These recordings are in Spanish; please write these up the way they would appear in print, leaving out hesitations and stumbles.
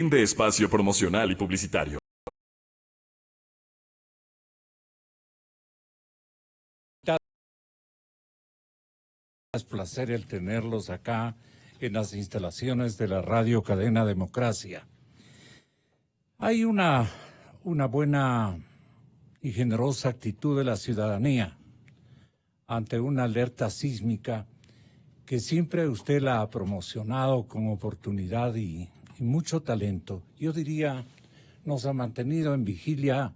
De espacio promocional y publicitario. Es placer el tenerlos acá en las instalaciones de la Radio Cadena Democracia. Hay una buena y generosa actitud de la ciudadanía ante una alerta sísmica que siempre usted la ha promocionado con oportunidad y mucho talento. Yo diría, nos ha mantenido en vigilia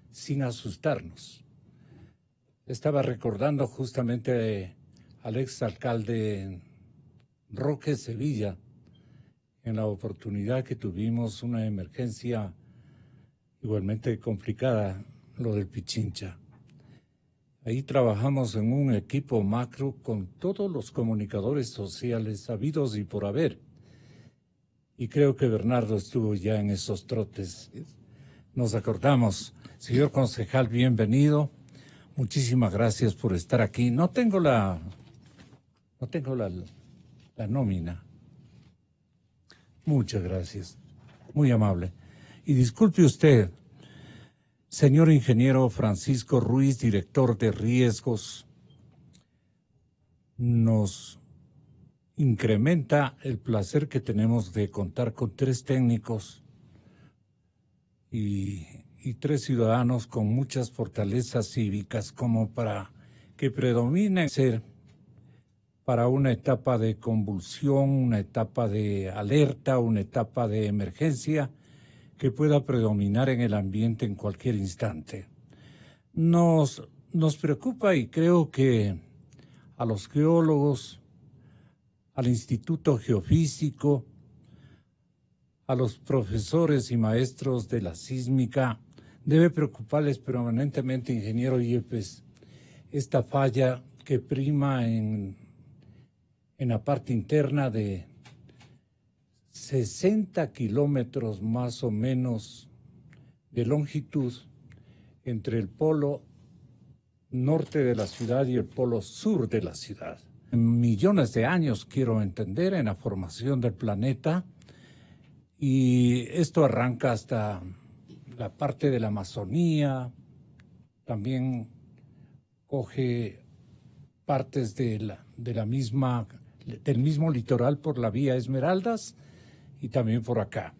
sin asustarnos. Estaba recordando justamente al exalcalde Roque Sevilla en la oportunidad que tuvimos una emergencia igualmente complicada, lo del Pichincha. Ahí trabajamos en un equipo macro con todos los comunicadores sociales habidos y por haber. Y creo que Bernardo estuvo ya en esos trotes. Nos acordamos. Señor concejal, bienvenido. Muchísimas gracias por estar aquí. No tengo la nómina. Muchas gracias. Muy amable. Y disculpe usted, señor ingeniero Francisco Ruiz, director de riesgos, nos incrementa el placer que tenemos de contar con 3 técnicos y 3 ciudadanos con muchas fortalezas cívicas como para que predomine ser para una etapa de convulsión, una etapa de alerta, una etapa de emergencia que pueda predominar en el ambiente en cualquier instante. Nos preocupa y creo que a los geólogos, al Instituto Geofísico, a los profesores y maestros de la sísmica, debe preocuparles permanentemente, ingeniero Yepes, esta falla que prima en la parte interna de 60 kilómetros más o menos de longitud entre el polo norte de la ciudad y el polo sur de la ciudad. Millones de años, quiero entender, en la formación del planeta, y esto arranca hasta la parte de la Amazonía, también coge partes del mismo litoral por la vía Esmeraldas y también por acá.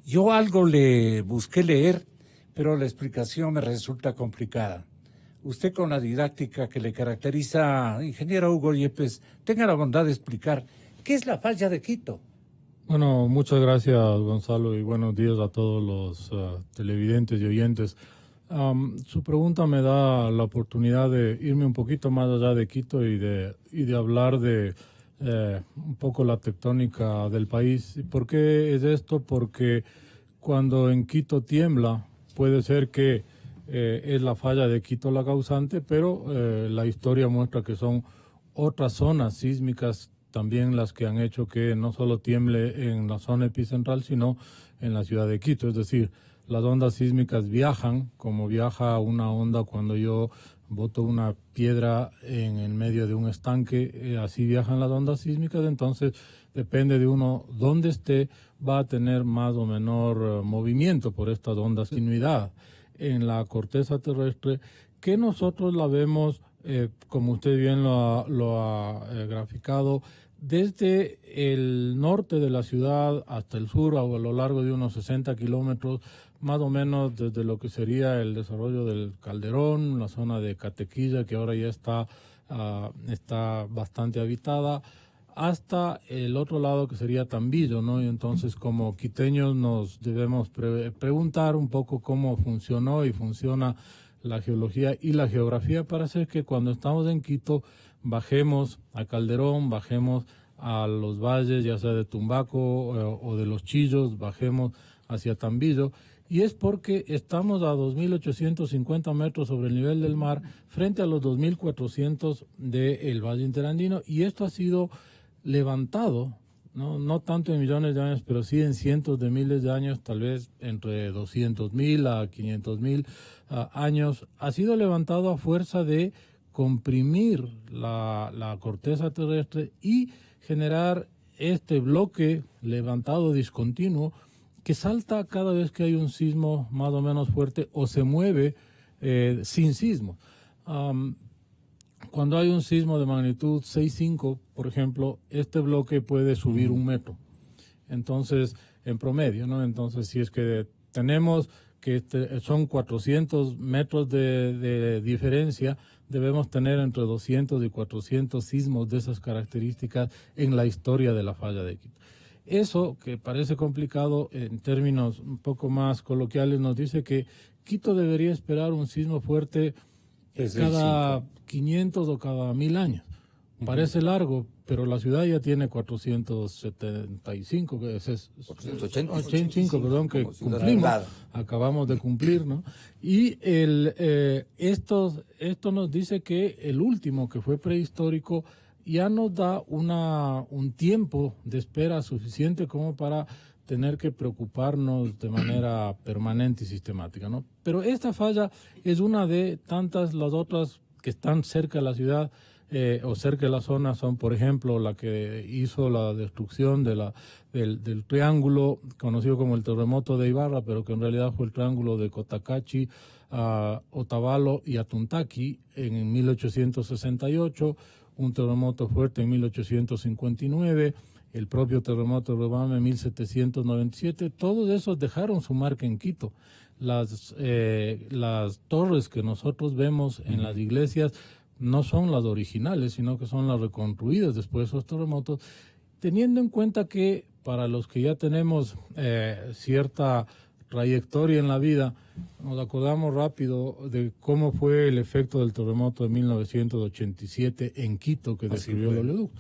Yo algo le busqué leer, pero la explicación me resulta complicada. Usted, con la didáctica que le caracteriza, ingeniero Hugo Yepes, tenga la bondad de explicar qué es la falla de Quito. Bueno, muchas gracias, Gonzalo, y buenos días a todos los televidentes y oyentes. Su pregunta me da la oportunidad de irme un poquito más allá de Quito y de hablar de un poco la tectónica del país. ¿Y por qué es esto? Porque cuando en Quito tiembla, puede ser que es la falla de Quito la causante, pero la historia muestra que son otras zonas sísmicas también las que han hecho que no solo tiemble en la zona epicentral, sino en la ciudad de Quito. Es decir, las ondas sísmicas viajan, como viaja una onda cuando yo boto una piedra en el medio de un estanque, así viajan las ondas sísmicas. Entonces, depende de uno dónde esté, va a tener más o menor movimiento por estas ondas, continuidad en la corteza terrestre, que nosotros la vemos, como usted bien lo ha graficado, desde el norte de la ciudad hasta el sur, a lo largo de unos 60 kilómetros, más o menos desde lo que sería el desarrollo del Calderón, la zona de Catequilla, que ahora ya está bastante habitada, hasta el otro lado que sería Tambillo, ¿no? Y entonces, como quiteños nos debemos preguntar un poco cómo funcionó y funciona la geología y la geografía para hacer que cuando estamos en Quito bajemos a Calderón, bajemos a los valles, ya sea de Tumbaco o de Los Chillos, bajemos hacia Tambillo. Y es porque estamos a 2.850 metros sobre el nivel del mar frente a los 2.400 del Valle Interandino, y esto ha sido levantado, no tanto en millones de años, pero sí en cientos de miles de años, tal vez entre 200.000 a 500.000 años, ha sido levantado a fuerza de comprimir la corteza terrestre y generar este bloque levantado discontinuo que salta cada vez que hay un sismo más o menos fuerte o se mueve sin sismo. Cuando hay un sismo de magnitud 6.5, por ejemplo, este bloque puede subir 1 metro. Entonces, en promedio, ¿no? Entonces, si es que tenemos que son 400 metros de diferencia, debemos tener entre 200 y 400 sismos de esas características en la historia de la falla de Quito. Eso, que parece complicado en términos un poco más coloquiales, nos dice que Quito debería esperar un sismo fuerte cada 500 o cada 1000 años. Parece largo, pero la ciudad ya tiene 475, que es 85, perdón, que cumplimos, acabamos de cumplir, ¿no? Y esto nos dice que el último, que fue prehistórico, ya nos da un tiempo de espera suficiente como para tener que preocuparnos de manera permanente y sistemática, ¿no? Pero esta falla es una de tantas. Las otras que están cerca de la ciudad o cerca de la zona son, por ejemplo, la que hizo la destrucción del triángulo conocido como el terremoto de Ibarra, pero que en realidad fue el triángulo de Cotacachi, Otavalo y Atuntaqui en 1868, un terremoto fuerte en 1859, el propio terremoto de Rebama en 1797. Todos esos dejaron su marca en Quito. Las torres que nosotros vemos en las iglesias no son las originales, sino que son las reconstruidas después de esos terremotos, teniendo en cuenta que para los que ya tenemos cierta trayectoria en la vida, nos acordamos rápido de cómo fue el efecto del terremoto de 1987 en Quito, que destruyó el oleoducto.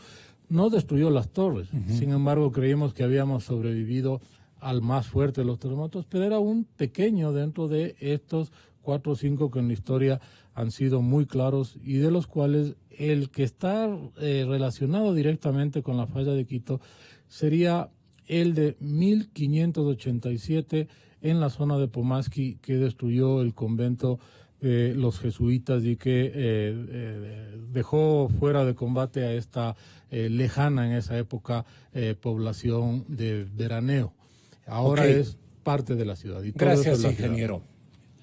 No destruyó las torres, sin embargo creímos que habíamos sobrevivido al más fuerte de los terremotos, pero era un pequeño dentro de estos 4 o 5 que en la historia han sido muy claros y de los cuales el que está relacionado directamente con la falla de Quito sería el de 1587 en la zona de Pomasqui, que destruyó el convento de los jesuitas y que dejó fuera de combate a esta lejana en esa época población de veraneo. Ahora es parte de la ciudad. Y todo Gracias, eso es ingeniero.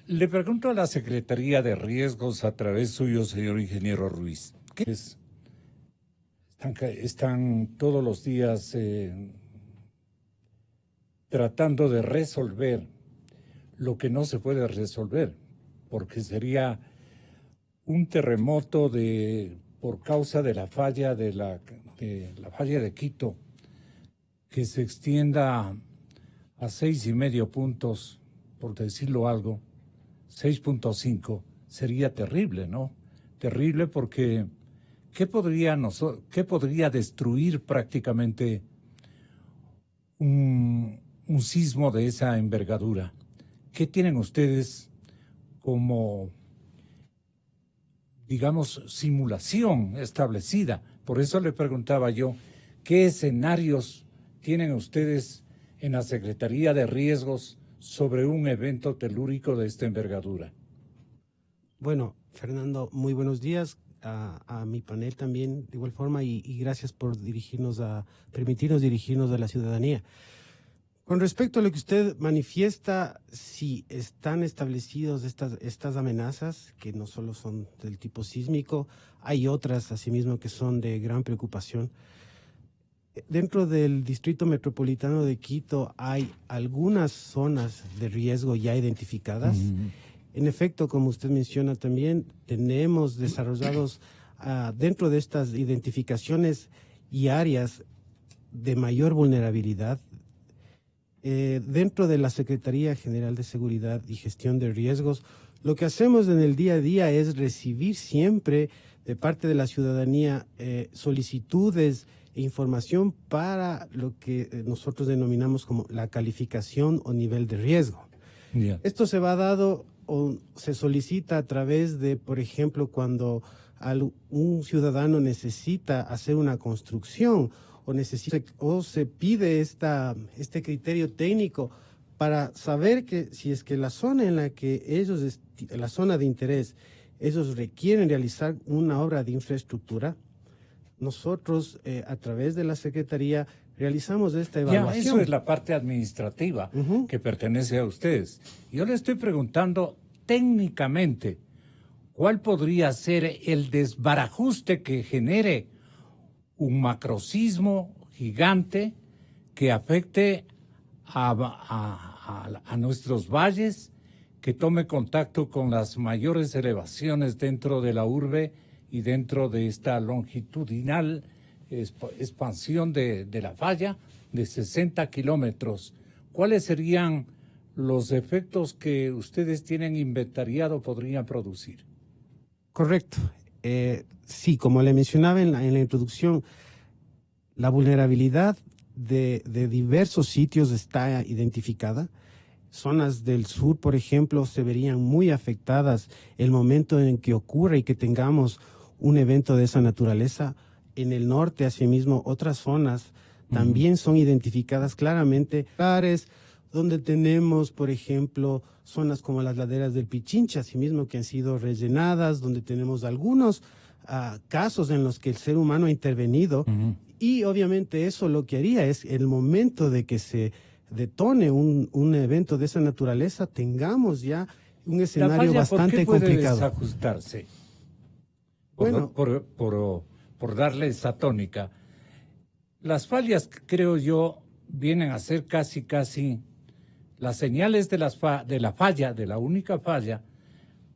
Le pregunto a la Secretaría de Riesgos a través suyo, señor ingeniero Ruiz. ¿Qué es? Están todos los días tratando de resolver lo que no se puede resolver, porque sería un terremoto por causa de la falla de la falla de Quito, que se extienda a 6,5 puntos, por decirlo algo, 6.5, sería terrible, ¿no? Terrible porque ¿qué podría destruir prácticamente un sismo de esa envergadura? ¿Qué tienen ustedes como, digamos, simulación establecida? Por eso le preguntaba yo, ¿qué escenarios tienen ustedes en la Secretaría de Riesgos sobre un evento telúrico de esta envergadura? Bueno, Fernando, muy buenos días a mi panel también, de igual forma, y gracias por permitirnos dirigirnos a la ciudadanía. Con respecto a lo que usted manifiesta, si están establecidos estas amenazas, que no solo son del tipo sísmico, hay otras asimismo que son de gran preocupación. Dentro del Distrito Metropolitano de Quito hay algunas zonas de riesgo ya identificadas. En efecto, como usted menciona también, tenemos desarrollados dentro de estas identificaciones y áreas de mayor vulnerabilidad. Dentro de la Secretaría General de Seguridad y Gestión de Riesgos, lo que hacemos en el día a día es recibir siempre de parte de la ciudadanía solicitudes e información para lo que nosotros denominamos como la calificación o nivel de riesgo. Yeah. Esto se va dado o se solicita a través de, por ejemplo, cuando un ciudadano necesita hacer una construcción o se pide este criterio técnico para saber que si es que la zona en la que la zona de interés, ellos requieren realizar una obra de infraestructura, nosotros a través de la Secretaría realizamos esta Ya, evaluación. eso es la parte administrativa que pertenece a ustedes. Yo le estoy preguntando técnicamente, ¿cuál podría ser el desbarajuste que genere un macrosismo gigante que afecte a nuestros valles, que tome contacto con las mayores elevaciones dentro de la urbe y dentro de esta longitudinal expansión de la falla de 60 kilómetros? ¿Cuáles serían los efectos que ustedes tienen inventariado podrían producir? Correcto. Sí, como le mencionaba en la introducción, la vulnerabilidad de diversos sitios está identificada. Zonas del sur, por ejemplo, se verían muy afectadas el momento en que ocurre y que tengamos un evento de esa naturaleza. En el norte, asimismo, otras zonas también son identificadas claramente. Lugares donde tenemos, por ejemplo, zonas como las laderas del Pichincha, asimismo, que han sido rellenadas, donde tenemos algunos casos en los que el ser humano ha intervenido. Y obviamente eso lo que haría es, el momento de que se detone un evento de esa naturaleza, tengamos ya un escenario bastante ¿por qué puede complicado. desajustarse? Bueno, Por darle esa tónica. Las fallas, creo yo, vienen a ser casi las señales de la falla, de la única falla,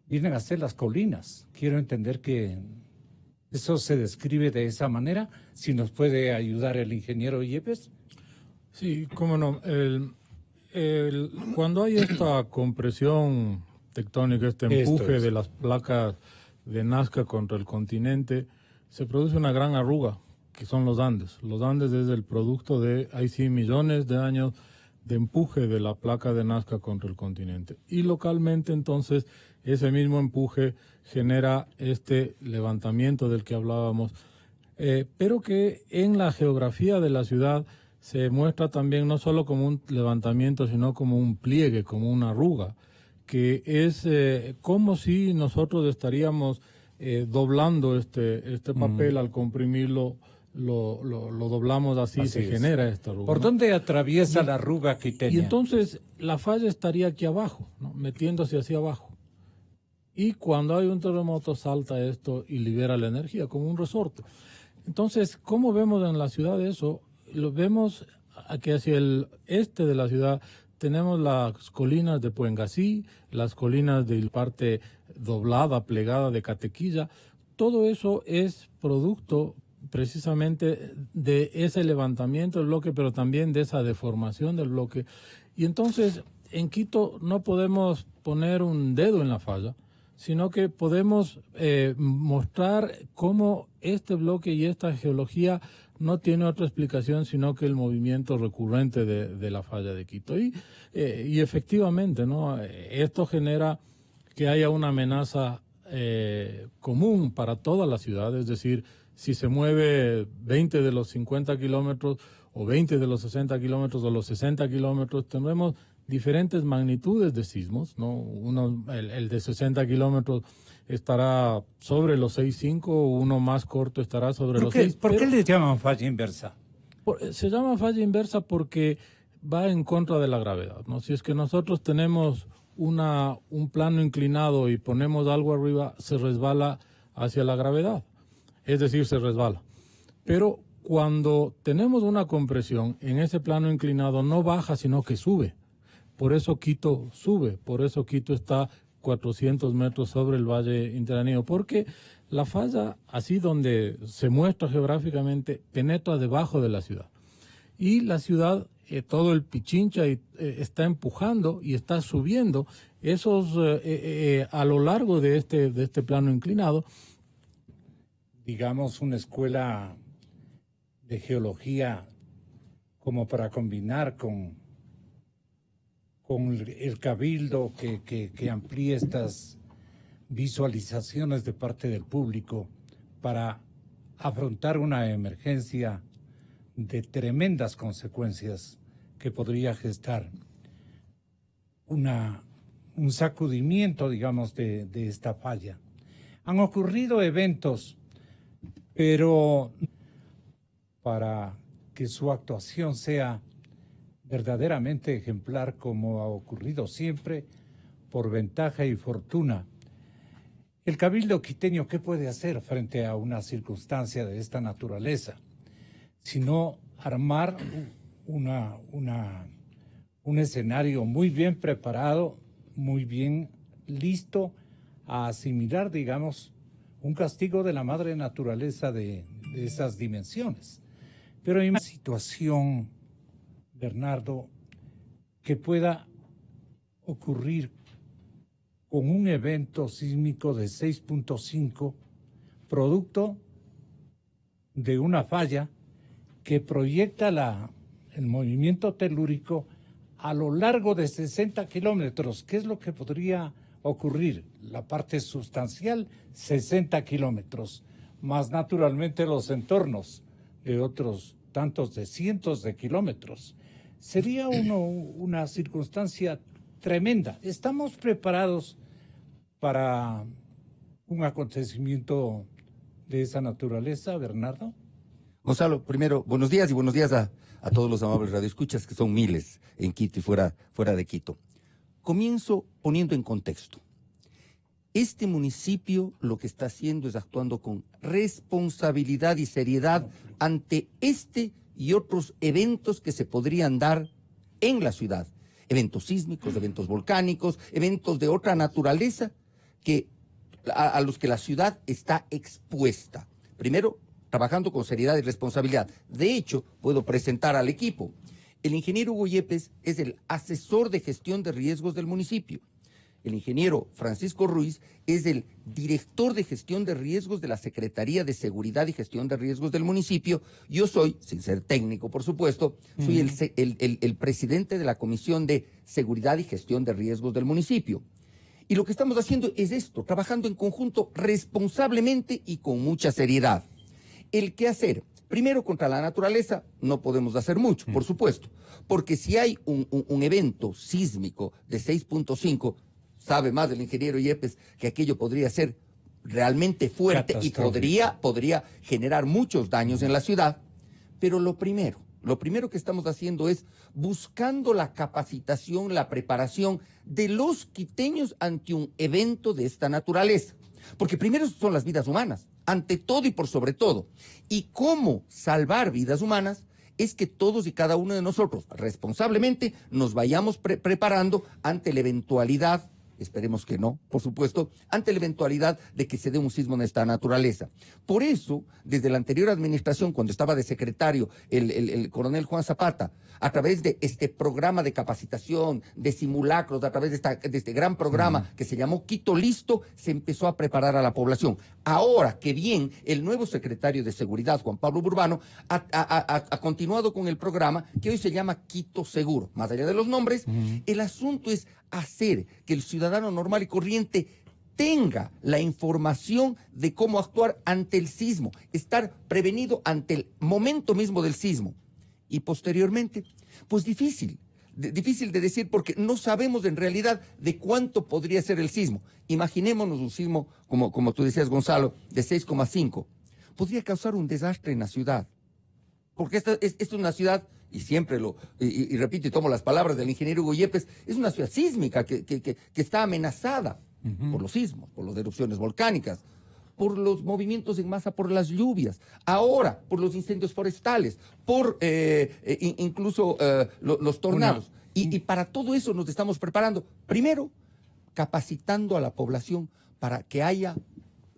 vienen a ser las colinas. Quiero entender que eso se describe de esa manera. Si nos puede ayudar el ingeniero Yepes. Sí, cómo no. Cuando hay esta compresión tectónica, este empuje de las placas de Nazca contra el continente, se produce una gran arruga, que son los Andes. Los Andes es el producto de, ahí sí, millones de años de empuje de la placa de Nazca contra el continente. Y localmente, entonces, ese mismo empuje genera este levantamiento del que hablábamos, pero que en la geografía de la ciudad se muestra también no solo como un levantamiento, sino como un pliegue, como una arruga, que es como si nosotros estaríamos doblando este papel. Al comprimirlo, lo doblamos así se genera esta arruga. ¿Por dónde atraviesa la arruga quiteña? Y entonces la falla estaría aquí abajo, ¿no? Metiéndose hacia abajo. Y cuando hay un terremoto salta esto y libera la energía como un resorte. Entonces, ¿cómo vemos en la ciudad eso? Lo vemos que hacia el este de la ciudad tenemos las colinas de Puengasí, las colinas de la parte doblada, plegada de Catequilla. Todo eso es producto precisamente de ese levantamiento del bloque, pero también de esa deformación del bloque. Y entonces, en Quito no podemos poner un dedo en la falla, sino que podemos mostrar cómo este bloque y esta geología no tiene otra explicación sino que el movimiento recurrente de la falla de Quito. Y efectivamente, ¿no? Esto genera que haya una amenaza común para toda la ciudad, es decir, si se mueve 20 de los 50 kilómetros o 20 de los 60 kilómetros o los 60 kilómetros, tendremos diferentes magnitudes de sismos, ¿no? El de 60 kilómetros estará sobre los 6,5, uno más corto estará sobre los 6. ¿Por qué le llaman falla inversa? Se llama falla inversa porque va en contra de la gravedad, ¿no? Si es que nosotros tenemos un plano inclinado y ponemos algo arriba, se resbala hacia la gravedad, es decir, se resbala. Pero cuando tenemos una compresión en ese plano inclinado no baja, sino que sube. Por eso Quito sube, por eso Quito está 400 metros sobre el Valle Interandino, porque la falla, así donde se muestra geográficamente, penetra debajo de la ciudad. Y la ciudad, todo el Pichincha está empujando y está subiendo esos a lo largo de este plano inclinado. Digamos, una escuela de geología como para combinar con el cabildo que amplíe estas visualizaciones de parte del público para afrontar una emergencia de tremendas consecuencias que podría gestar un sacudimiento, digamos, de esta falla. Han ocurrido eventos, pero para que que su actuación sea verdaderamente ejemplar, como ha ocurrido siempre, por ventaja y fortuna. El Cabildo quiteño, ¿qué puede hacer frente a una circunstancia de esta naturaleza? Sino armar un escenario muy bien preparado, muy bien listo a asimilar, digamos, un castigo de la madre naturaleza de esas dimensiones. Pero hay una situación, Bernardo, que pueda ocurrir con un evento sísmico de 6.5, producto de una falla que proyecta el movimiento telúrico a lo largo de 60 kilómetros. ¿Qué es lo que podría ocurrir? La parte sustancial, 60 kilómetros, más naturalmente los entornos de otros tantos de cientos de kilómetros. Sería una circunstancia tremenda. ¿Estamos preparados para un acontecimiento de esa naturaleza, Bernardo? Gonzalo, primero, buenos días y buenos días a todos los amables radioescuchas, que son miles en Quito y fuera de Quito. Comienzo poniendo en contexto. Este municipio lo que está haciendo es actuando con responsabilidad y seriedad ante este y otros eventos que se podrían dar en la ciudad. Eventos sísmicos, eventos volcánicos, eventos de otra naturaleza a los que la ciudad está expuesta. Primero, trabajando con seriedad y responsabilidad. De hecho, puedo presentar al equipo. El ingeniero Hugo Yepes es el asesor de gestión de riesgos del municipio. El ingeniero Francisco Ruiz es el director de gestión de riesgos de la Secretaría de Seguridad y Gestión de Riesgos del municipio. Yo soy, sin ser técnico, por supuesto, soy el presidente de la Comisión de Seguridad y Gestión de Riesgos del municipio. Y lo que estamos haciendo es esto, trabajando en conjunto responsablemente y con mucha seriedad. El qué hacer. Primero, contra la naturaleza no podemos hacer mucho, por supuesto, porque si hay un evento sísmico de 6.5, sabe más el ingeniero Yepes que aquello podría ser realmente fuerte y podría generar muchos daños en la ciudad. Pero lo primero que estamos haciendo es buscando la capacitación, la preparación de los quiteños ante un evento de esta naturaleza. Porque primero son las vidas humanas, ante todo y por sobre todo. Y cómo salvar vidas humanas es que todos y cada uno de nosotros responsablemente nos vayamos preparando ante la eventualidad, esperemos que no, por supuesto, ante la eventualidad de que se dé un sismo de esta naturaleza. Por eso, desde la anterior administración, cuando estaba de secretario el coronel Juan Zapata, a través de este programa de capacitación, de simulacros, a través de este gran programa que se llamó Quito Listo, se empezó a preparar a la población. Ahora que bien, el nuevo secretario de Seguridad, Juan Pablo Burbano, ha continuado con el programa que hoy se llama Quito Seguro. Más allá de los nombres, el asunto es hacer que el ciudadano normal y corriente tenga la información de cómo actuar ante el sismo, estar prevenido ante el momento mismo del sismo. Y posteriormente, pues difícil de decir porque no sabemos en realidad de cuánto podría ser el sismo. Imaginémonos un sismo, como tú decías, Gonzalo, de 6,5. Podría causar un desastre en la ciudad. Porque esta es una ciudad, y siempre y repito y tomo las palabras del ingeniero Hugo Yepes, es una ciudad sísmica que está amenazada por los sismos, por las erupciones volcánicas, por los movimientos en masa, por las lluvias, ahora por los incendios forestales, por incluso los tornados. Y para todo eso nos estamos preparando, primero, capacitando a la población para que haya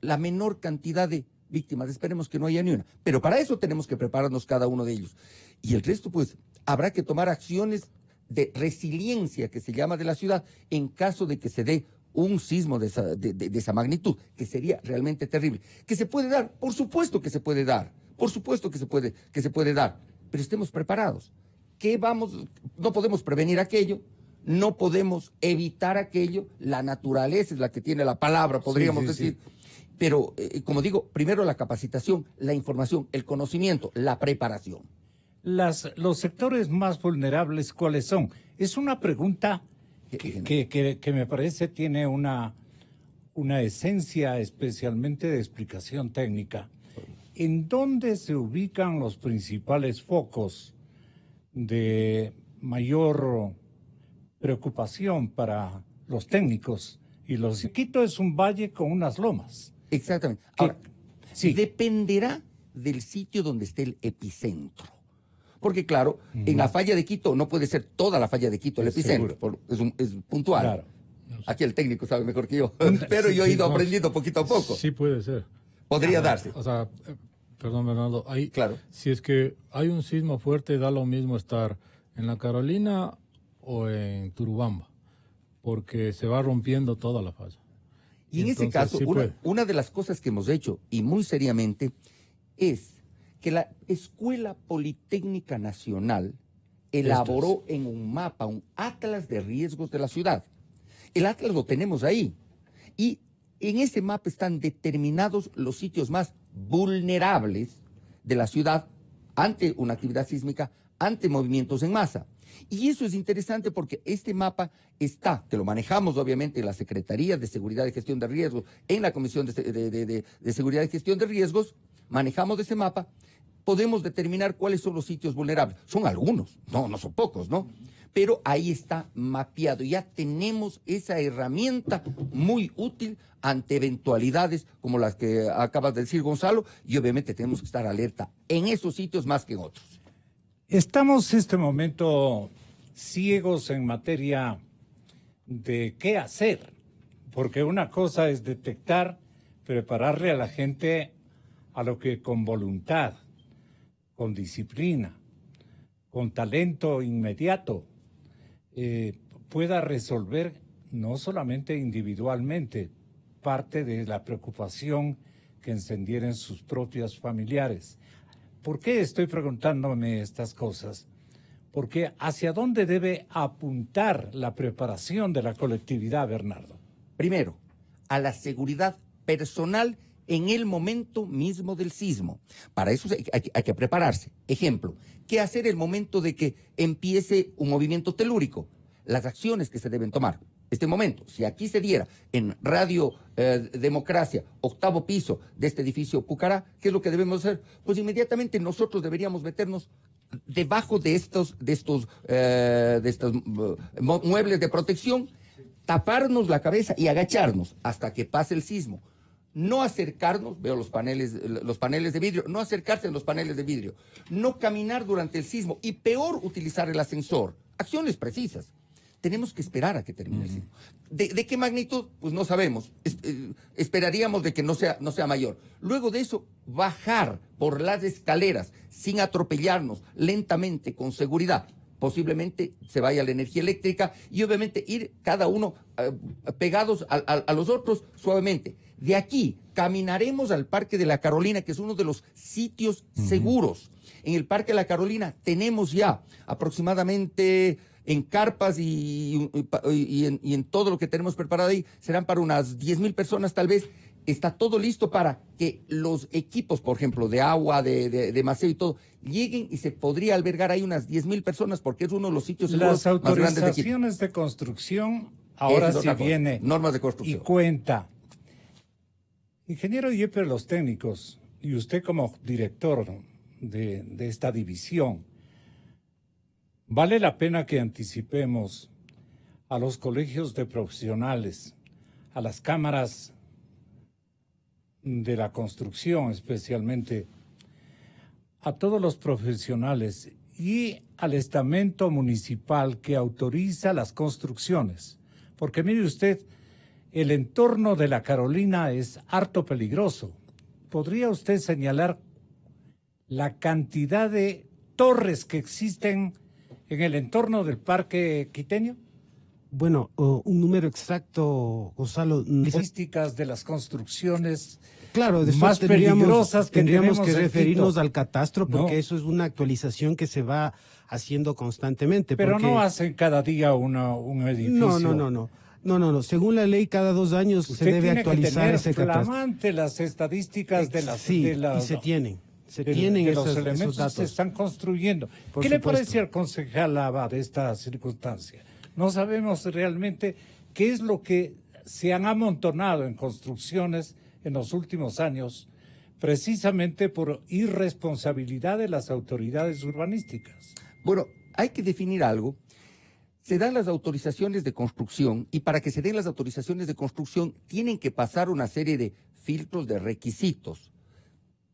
la menor cantidad de víctimas, esperemos que no haya ni una, pero para eso tenemos que prepararnos cada uno de ellos. Y el resto, pues, habrá que tomar acciones de resiliencia, que se llama, de la ciudad, en caso de que se dé un sismo de esa magnitud, que sería realmente terrible. ¿Que se puede dar? Por supuesto que se puede dar, por supuesto que se puede dar, pero estemos preparados. No podemos prevenir aquello, no podemos evitar aquello, la naturaleza es la que tiene la palabra, podríamos decir. Sí. Pero, como digo, primero la capacitación, la información, el conocimiento, la preparación. Los sectores más vulnerables, ¿cuáles son? Es una pregunta que me parece tiene una esencia especialmente de explicación técnica. ¿En dónde se ubican los principales focos de mayor preocupación para los técnicos? Y Quito es un valle con unas lomas. Exactamente. ¿Qué? Ahora, Sí. dependerá del sitio donde esté el epicentro. Porque claro, en la falla de Quito no puede ser toda la falla de Quito el epicentro, es puntual. Claro. Aquí el técnico sabe mejor que yo, pero yo he ido aprendiendo poquito a poco. Sí puede ser. Podría darse. O sea, perdón, Bernardo, ahí, Claro. si es que hay un sismo fuerte, da lo mismo estar en la Carolina o en Turubamba, porque se va rompiendo toda la falla. Y en ese Entonces, caso, sí puede. una de las cosas que hemos hecho, y muy seriamente, es que la Escuela Politécnica Nacional elaboró en un mapa, un atlas de riesgos de la ciudad. El atlas lo tenemos ahí. Y en ese mapa están determinados los sitios más vulnerables de la ciudad ante una actividad sísmica, ante movimientos en masa. Y eso es interesante porque este mapa está, que lo manejamos obviamente en la Secretaría de Seguridad y Gestión de Riesgos, en la Comisión de Seguridad y Gestión de Riesgos, manejamos ese mapa, podemos determinar cuáles son los sitios vulnerables. Son algunos, no son pocos, ¿no? Pero ahí está mapeado. Ya tenemos esa herramienta muy útil ante eventualidades como las que acabas de decir, Gonzalo, y obviamente tenemos que estar alerta en esos sitios más que en otros. Estamos en este momento ciegos en materia de qué hacer, porque una cosa es detectar, prepararle a la gente a lo que con voluntad, con disciplina, con talento inmediato, pueda resolver no solamente individualmente parte de la preocupación que encendiera en sus propios familiares. ¿Por qué estoy preguntándome estas cosas? Porque ¿hacia dónde debe apuntar la preparación de la colectividad, Bernardo? Primero, a la seguridad personal en el momento mismo del sismo. Para eso hay que prepararse. Ejemplo, ¿qué hacer el momento de que empiece un movimiento telúrico? Las acciones que se deben tomar. Este momento, si aquí se diera en Radio Democracia, 8º piso de este edificio Pucará, ¿qué es lo que debemos hacer? Pues inmediatamente nosotros deberíamos meternos debajo de estos muebles de protección, taparnos la cabeza y agacharnos hasta que pase el sismo. No acercarnos, veo los paneles de vidrio, no acercarse a los paneles de vidrio, no caminar durante el sismo y peor utilizar el ascensor. Acciones precisas. Tenemos que esperar a que termine el sismo. ¿De qué magnitud? Pues no sabemos. Esperaríamos de que no sea mayor. Luego de eso, bajar por las escaleras sin atropellarnos, lentamente, con seguridad. Posiblemente se vaya la energía eléctrica y obviamente ir cada uno pegados a los otros suavemente. De aquí caminaremos al Parque de la Carolina, que es uno de los sitios seguros. En el Parque de la Carolina tenemos ya aproximadamente en carpas y en todo lo que tenemos preparado ahí, serán para unas 10,000 personas tal vez. Está todo listo para que los equipos, por ejemplo, de agua, de maseo y todo, lleguen y se podría albergar ahí unas 10,000 personas porque es uno de los sitios seguros Las más grandes de Quito. autorizaciones de construcción, ahora Esa es sí otra cosa. viene Normas de y construcción. cuenta. Ingeniero Yepes, los técnicos, y usted como director de esta división, ¿vale la pena que anticipemos a los colegios de profesionales, a las cámaras de la construcción especialmente, a todos los profesionales y al estamento municipal que autoriza las construcciones? Porque mire usted, el entorno de la Carolina es harto peligroso. ¿Podría usted señalar la cantidad de torres que existen en el entorno del Parque Quiteño? Bueno, un número exacto, Gonzalo. Estadísticas de las construcciones Claro, después más peligrosas que tendríamos tenemos que en referirnos Quito. al catastro porque No. eso es una actualización que se va haciendo constantemente. Pero porque... no hacen cada día un edificio. No. Según la ley, cada 2 años Usted se debe tiene actualizar que tener ese catastro. flamante las estadísticas de las Sí, de la- y se tienen. Se de- tienen de los esos elementos que datos. se están construyendo. Por ¿Qué le supuesto. parece al concejal Lava de esta circunstancia? No sabemos realmente qué es lo que se han amontonado en construcciones en los últimos años precisamente por irresponsabilidad de las autoridades urbanísticas. Bueno, hay que definir algo. Se dan las autorizaciones de construcción y para que se den las autorizaciones de construcción tienen que pasar una serie de filtros de requisitos.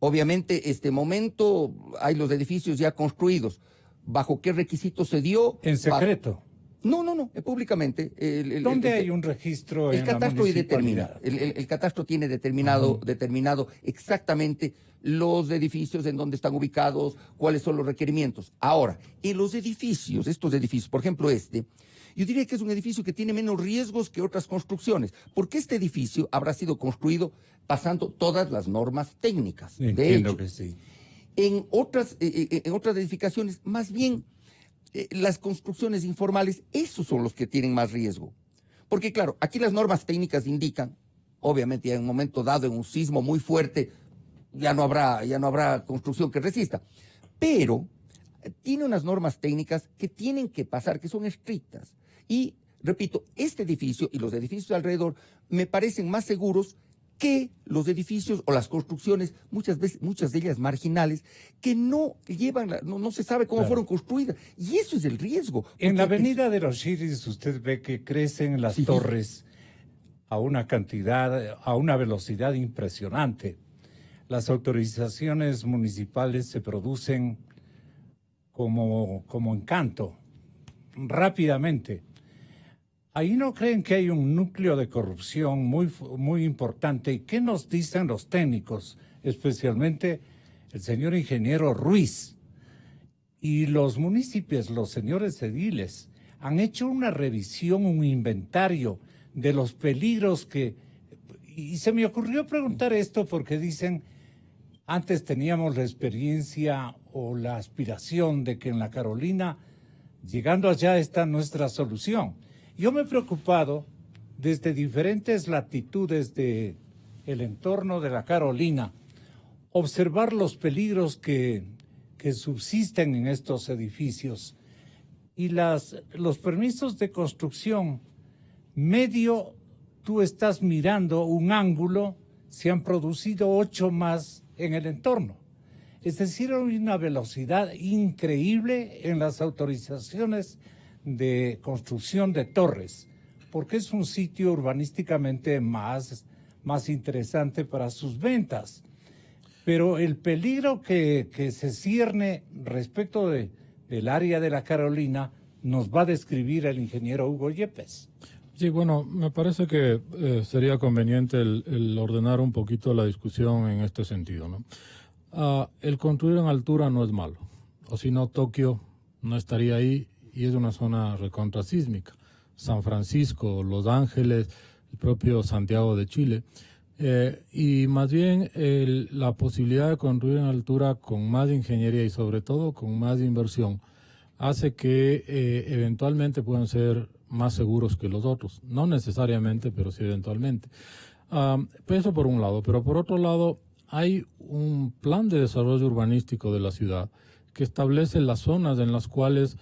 Obviamente, este momento hay los edificios ya construidos. ¿Bajo qué requisitos se dio? En secreto. No, públicamente. ¿Dónde hay un registro el en la catastro determina. municipalidad? El catastro tiene determinado exactamente los edificios en donde están ubicados, cuáles son los requerimientos. Ahora, en los edificios, estos edificios, por ejemplo yo diría que es un edificio que tiene menos riesgos que otras construcciones, porque este edificio habrá sido construido pasando todas las normas técnicas. Entiendo que sí. En otras edificaciones, más bien, las construcciones informales, esos son los que tienen más riesgo. Porque claro, aquí las normas técnicas indican, obviamente en un momento dado, en un sismo muy fuerte, ya no habrá construcción que resista. Pero tiene unas normas técnicas que tienen que pasar, que son estrictas. Y, repito, este edificio y los edificios alrededor me parecen más seguros que los edificios o las construcciones, muchas de ellas marginales, que no llevan, no se sabe cómo fueron construidas. Y eso es el riesgo. En la avenida de los Chiris usted ve que crecen las torres a una velocidad impresionante. Las autorizaciones municipales se producen como encanto, rápidamente. ¿Ahí no creen que hay un núcleo de corrupción muy importante? ¿Y qué nos dicen los técnicos, especialmente el señor ingeniero Ruiz? Y los municipios, los señores ediles, han hecho una revisión, un inventario de los peligros y se me ocurrió preguntar esto porque dicen, antes teníamos la experiencia o la aspiración de que en la Carolina, llegando allá está nuestra solución. Yo me he preocupado desde diferentes latitudes del entorno de la Carolina, observar los peligros que subsisten en estos edificios y los permisos de construcción. Medio, tú estás mirando un ángulo, se han producido 8 más en el entorno. Es decir, hay una velocidad increíble en las autorizaciones de construcción de torres, porque es un sitio urbanísticamente más interesante para sus ventas. Pero el peligro que se cierne respecto del área de la Carolina nos va a describir el ingeniero Hugo Yepes. Sí, bueno, me parece que sería conveniente el ordenar un poquito la discusión en este sentido, ¿no? El construir en altura no es malo, o si no, Tokio no estaría ahí y es una zona recontrasísmica. San Francisco, Los Ángeles, el propio Santiago de Chile. Y más bien la posibilidad de construir en altura con más ingeniería y sobre todo con más inversión hace que eventualmente puedan ser más seguros que los otros. No necesariamente, pero sí eventualmente. Eso por un lado, pero por otro lado hay un plan de desarrollo urbanístico de la ciudad que establece las zonas en las cuales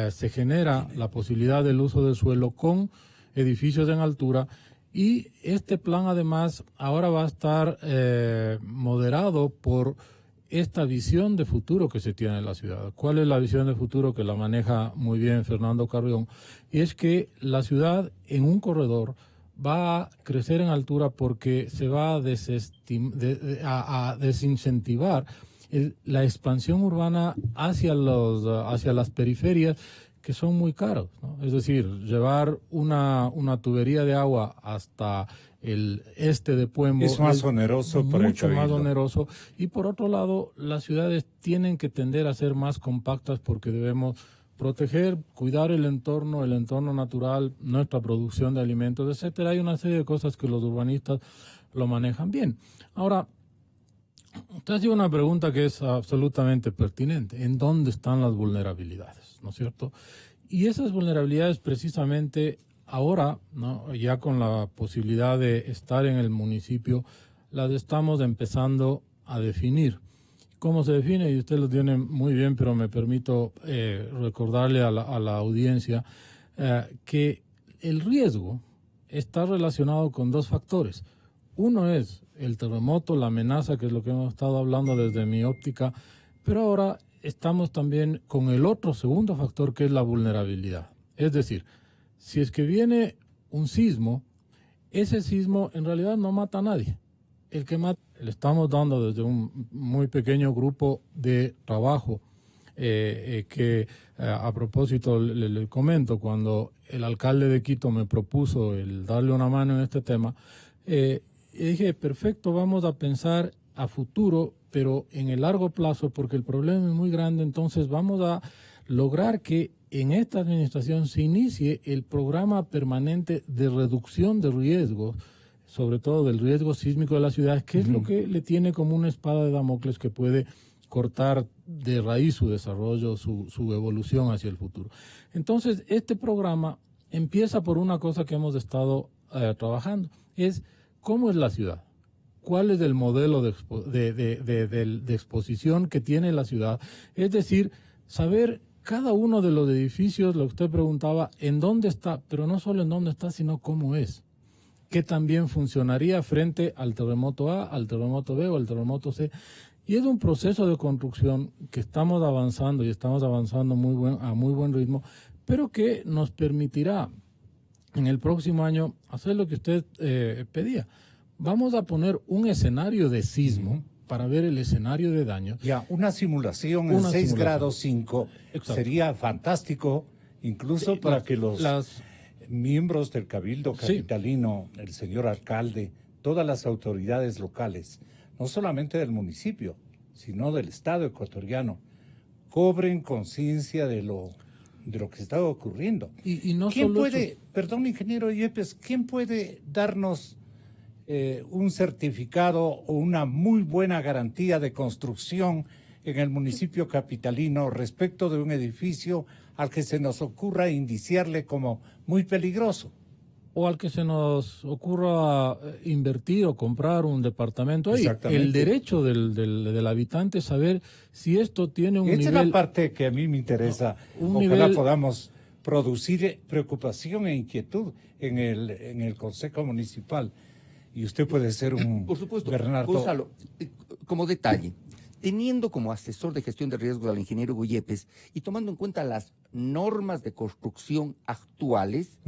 se genera la posibilidad del uso del suelo con edificios en altura, y este plan además ahora va a estar moderado por esta visión de futuro que se tiene en la ciudad. ¿Cuál es la visión de futuro que la maneja muy bien Fernando Carrión? Y es que la ciudad en un corredor va a crecer en altura porque se va a desincentivar la expansión urbana hacia las periferias, que son muy caros, ¿no? Es decir, llevar una tubería de agua hasta el este de Puembo es más oneroso para el mucho más cabildo. oneroso. Y por otro lado, las ciudades tienen que tender a ser más compactas porque debemos proteger, cuidar el entorno natural, nuestra producción de alimentos, etcétera. Hay una serie de cosas que los urbanistas lo manejan bien. Ahora, usted hacía una pregunta que es absolutamente pertinente. ¿En dónde están las vulnerabilidades? ¿No es cierto? Y esas vulnerabilidades precisamente ahora, ¿no?, ya con la posibilidad de estar en el municipio, las estamos empezando a definir. ¿Cómo se define? Y usted lo tiene muy bien, pero me permito recordarle a la audiencia que el riesgo está relacionado con dos factores. Uno es el terremoto, la amenaza, que es lo que hemos estado hablando desde mi óptica, pero ahora estamos también con el otro segundo factor, que es la vulnerabilidad. Es decir, si es que viene un sismo, ese sismo en realidad no mata a nadie. El que mata, le estamos dando desde un muy pequeño grupo de trabajo, que a propósito le comento, cuando el alcalde de Quito me propuso el darle una mano en este tema, dije, perfecto, vamos a pensar a futuro, pero en el largo plazo, porque el problema es muy grande, entonces vamos a lograr que en esta administración se inicie el programa permanente de reducción de riesgos, sobre todo del riesgo sísmico de las ciudades, que es lo que le tiene como una espada de Damocles que puede cortar de raíz su desarrollo, su evolución hacia el futuro. Entonces, este programa empieza por una cosa que hemos estado trabajando, es cómo es la ciudad, cuál es el modelo de exposición que tiene la ciudad, es decir, saber cada uno de los edificios, lo que usted preguntaba, en dónde está, pero no solo en dónde está, sino cómo es, que también funcionaría frente al terremoto A, al terremoto B o al terremoto C. Y es un proceso de construcción que estamos avanzando y estamos avanzando a muy buen ritmo, pero que nos permitirá en el próximo año hacer lo que usted pedía. Vamos a poner un escenario de sismo para ver el escenario de daño. Ya, una simulación en 6 grados 5 sería fantástico, incluso para que los miembros del Cabildo Capitalino, el señor alcalde, todas las autoridades locales, no solamente del municipio, sino del Estado ecuatoriano, cobren conciencia de lo que está ocurriendo. Y no ¿Quién solo puede, eso, perdón, ingeniero Yepes, quién puede darnos un certificado o una muy buena garantía de construcción en el municipio capitalino respecto de un edificio al que se nos ocurra indiciarle como muy peligroso? o al que se nos ocurra invertir o comprar un departamento ahí? El derecho del habitante es saber si esto tiene un nivel... Esa es la parte que a mí me interesa. Ojalá podamos producir preocupación e inquietud en el Consejo Municipal. Y usted puede ser un... Por supuesto, Bernardo. Gonzalo, como detalle, teniendo como asesor de gestión de riesgos al ingeniero Yepes y tomando en cuenta las normas de construcción actuales,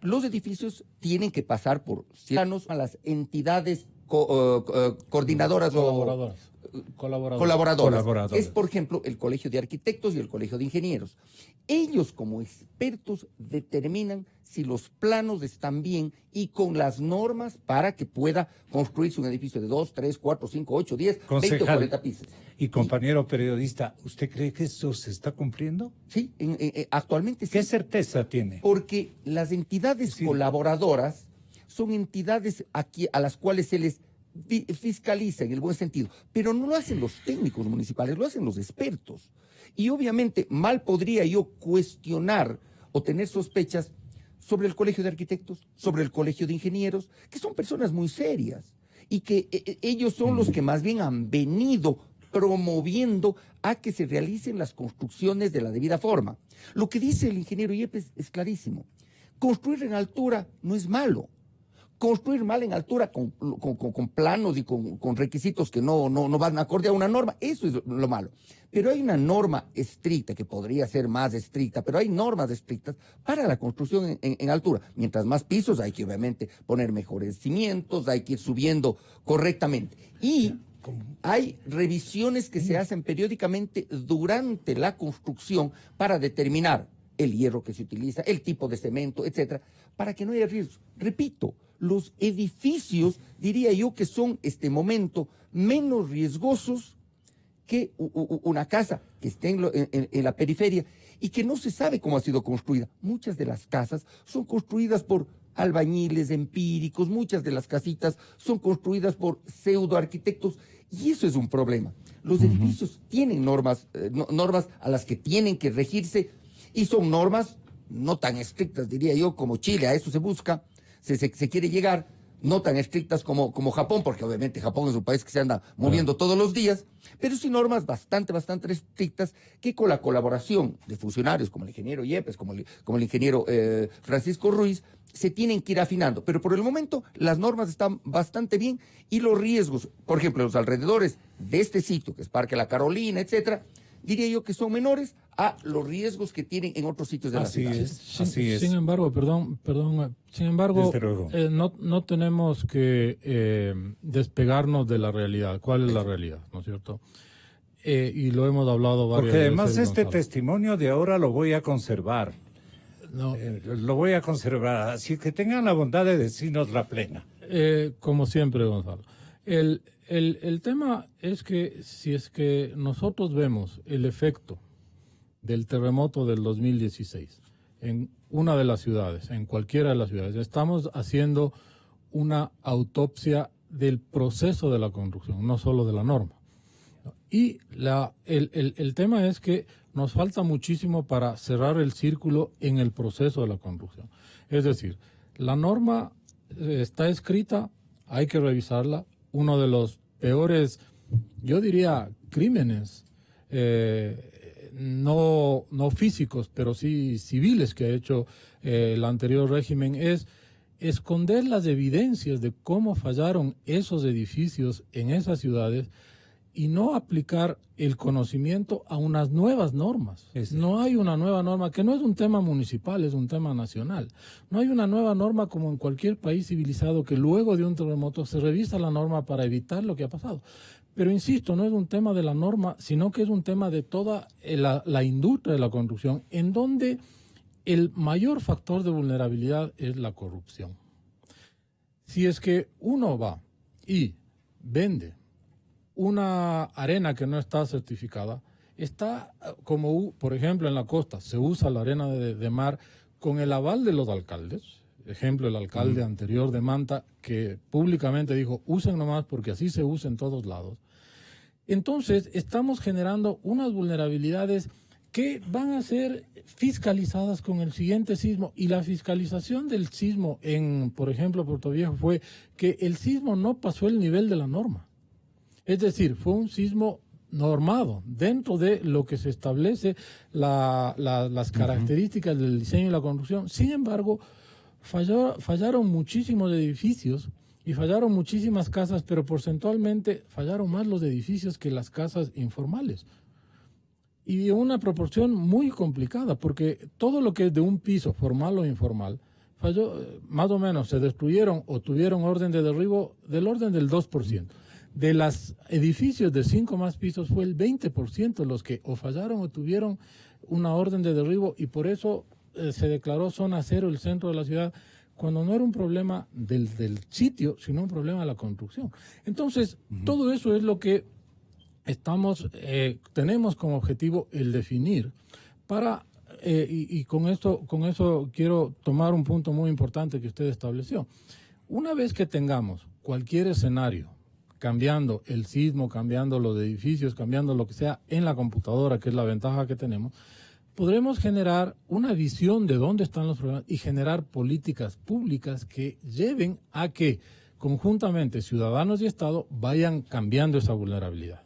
los edificios tienen que pasar por ciudadanos a las entidades coordinadoras colaboradoras. Es, por ejemplo, el Colegio de Arquitectos y el Colegio de Ingenieros. Ellos, como expertos, determinan si los planos están bien y con las normas para que pueda construirse un edificio de 2, 3, 4, 5, 8, 10, Concejal, 20 o 40 pisos. Y compañero periodista, ¿usted cree que eso se está cumpliendo? Sí, actualmente sí. ¿Qué certeza tiene? Porque las entidades colaboradoras son entidades a las cuales se les fiscaliza en el buen sentido, pero no lo hacen los técnicos municipales, lo hacen los expertos. Y obviamente mal podría yo cuestionar o tener sospechas sobre el Colegio de Arquitectos, sobre el Colegio de Ingenieros, que son personas muy serias y que ellos son los que más bien han venido promoviendo a que se realicen las construcciones de la debida forma. Lo que dice el ingeniero Yepes es clarísimo. Construir en altura no es malo. Construir mal en altura con planos y con requisitos que no van acorde a una norma, eso es lo malo. Pero hay una norma estricta, que podría ser más estricta, pero hay normas estrictas para la construcción en altura. Mientras más pisos hay que obviamente poner mejores cimientos, hay que ir subiendo correctamente. Y hay revisiones que se hacen periódicamente durante la construcción para determinar el hierro que se utiliza, el tipo de cemento, etcétera, para que no haya riesgos. Repito, los edificios, diría yo, que son momento menos riesgosos que una casa que esté en la periferia y que no se sabe cómo ha sido construida. Muchas de las casas son construidas por albañiles empíricos, muchas de las casitas son construidas por pseudoarquitectos y eso es un problema. Los edificios tienen normas a las que tienen que regirse y son normas no tan estrictas, diría yo, como Chile, a eso se busca, se quiere llegar, no tan estrictas como Japón, porque obviamente Japón es un país que se anda moviendo todos los días, pero sí normas bastante estrictas que con la colaboración de funcionarios como el ingeniero Yepes, como el ingeniero Francisco Ruiz, se tienen que ir afinando. Pero por el momento las normas están bastante bien y los riesgos, por ejemplo, los alrededores de este sitio, que es Parque La Carolina, etcétera, diría yo que son menores a los riesgos que tienen en otros sitios de la ciudad. Así es. Sin embargo, sin embargo, Desde luego. no tenemos que despegarnos de la realidad. ¿Cuál es la realidad? ¿No es cierto? Y lo hemos hablado varias Porque veces. además este Gonzalo. testimonio de ahora lo voy a conservar. No, Lo voy a conservar. Así que tengan la bondad de decirnos la plena. como siempre, Gonzalo. El tema es que si es que nosotros vemos el efecto del terremoto del 2016 en una de las ciudades, en cualquiera de las ciudades, estamos haciendo una autopsia del proceso de la construcción, no solo de la norma. Y el tema es que nos falta muchísimo para cerrar el círculo en el proceso de la construcción. Es decir, la norma está escrita, hay que revisarla. Uno de los peores, yo diría, crímenes, no físicos, pero sí civiles que ha hecho el anterior régimen es esconder las evidencias de cómo fallaron esos edificios en esas ciudades y no aplicar el conocimiento a unas nuevas normas. No hay una nueva norma, que no es un tema municipal, es un tema nacional. No hay una nueva norma como en cualquier país civilizado que luego de un terremoto se revisa la norma para evitar lo que ha pasado. Pero insisto, no es un tema de la norma, sino que es un tema de toda la industria de la construcción, en donde el mayor factor de vulnerabilidad es la corrupción. Si es que uno va y vende una arena que no está certificada, está como, por ejemplo, en la costa, se usa la arena de mar con el aval de los alcaldes. Ejemplo, el alcalde anterior de Manta, que públicamente dijo, usen nomás porque así se usa en todos lados. Entonces, estamos generando unas vulnerabilidades que van a ser fiscalizadas con el siguiente sismo. Y la fiscalización del sismo en, por ejemplo, Puerto Viejo fue que el sismo no pasó el nivel de la norma. Es decir, fue un sismo normado dentro de lo que se establece las características del diseño y la construcción. Sin embargo, fallaron muchísimos edificios y fallaron muchísimas casas, pero porcentualmente fallaron más los edificios que las casas informales. Y en una proporción muy complicada, porque todo lo que es de un piso, formal o informal, falló, más o menos se destruyeron o tuvieron orden de derribo del orden del 2%. De los edificios de 5 más pisos fue el 20% los que o fallaron o tuvieron una orden de derribo, y por eso se declaró zona cero el centro de la ciudad, cuando no era un problema del sitio, sino un problema de la construcción. Entonces, todo eso es lo que tenemos como objetivo el definir para, y con eso quiero tomar un punto muy importante que usted estableció. Una vez que tengamos cualquier escenario, cambiando el sismo, cambiando los edificios, cambiando lo que sea en la computadora, que es la ventaja que tenemos, podremos generar una visión de dónde están los problemas y generar políticas públicas que lleven a que conjuntamente ciudadanos y Estado vayan cambiando esa vulnerabilidad.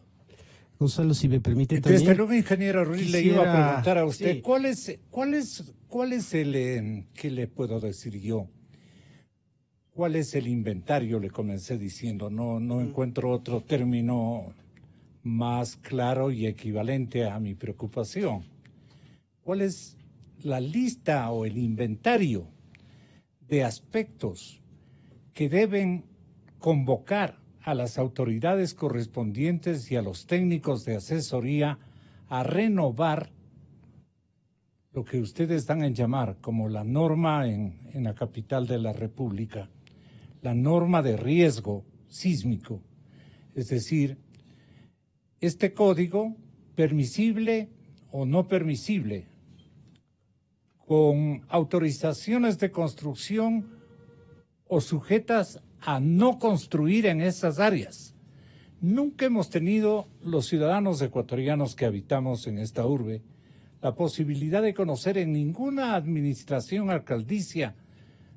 Gonzalo, si me permite también. Desde luego, ingeniero Ruiz, le iba a preguntar a usted, sí. ¿cuál es el, qué le puedo decir yo? ¿Cuál es el inventario? Le comencé diciendo, no encuentro otro término más claro y equivalente a mi preocupación. ¿Cuál es la lista o el inventario de aspectos que deben convocar a las autoridades correspondientes y a los técnicos de asesoría a renovar lo que ustedes dan en llamar como la norma en la capital de la República, la norma de riesgo sísmico? Es decir, este código permisible o no permisible, con autorizaciones de construcción o sujetas a no construir en esas áreas. Nunca hemos tenido, los ciudadanos ecuatorianos que habitamos en esta urbe, la posibilidad de conocer en ninguna administración alcaldicia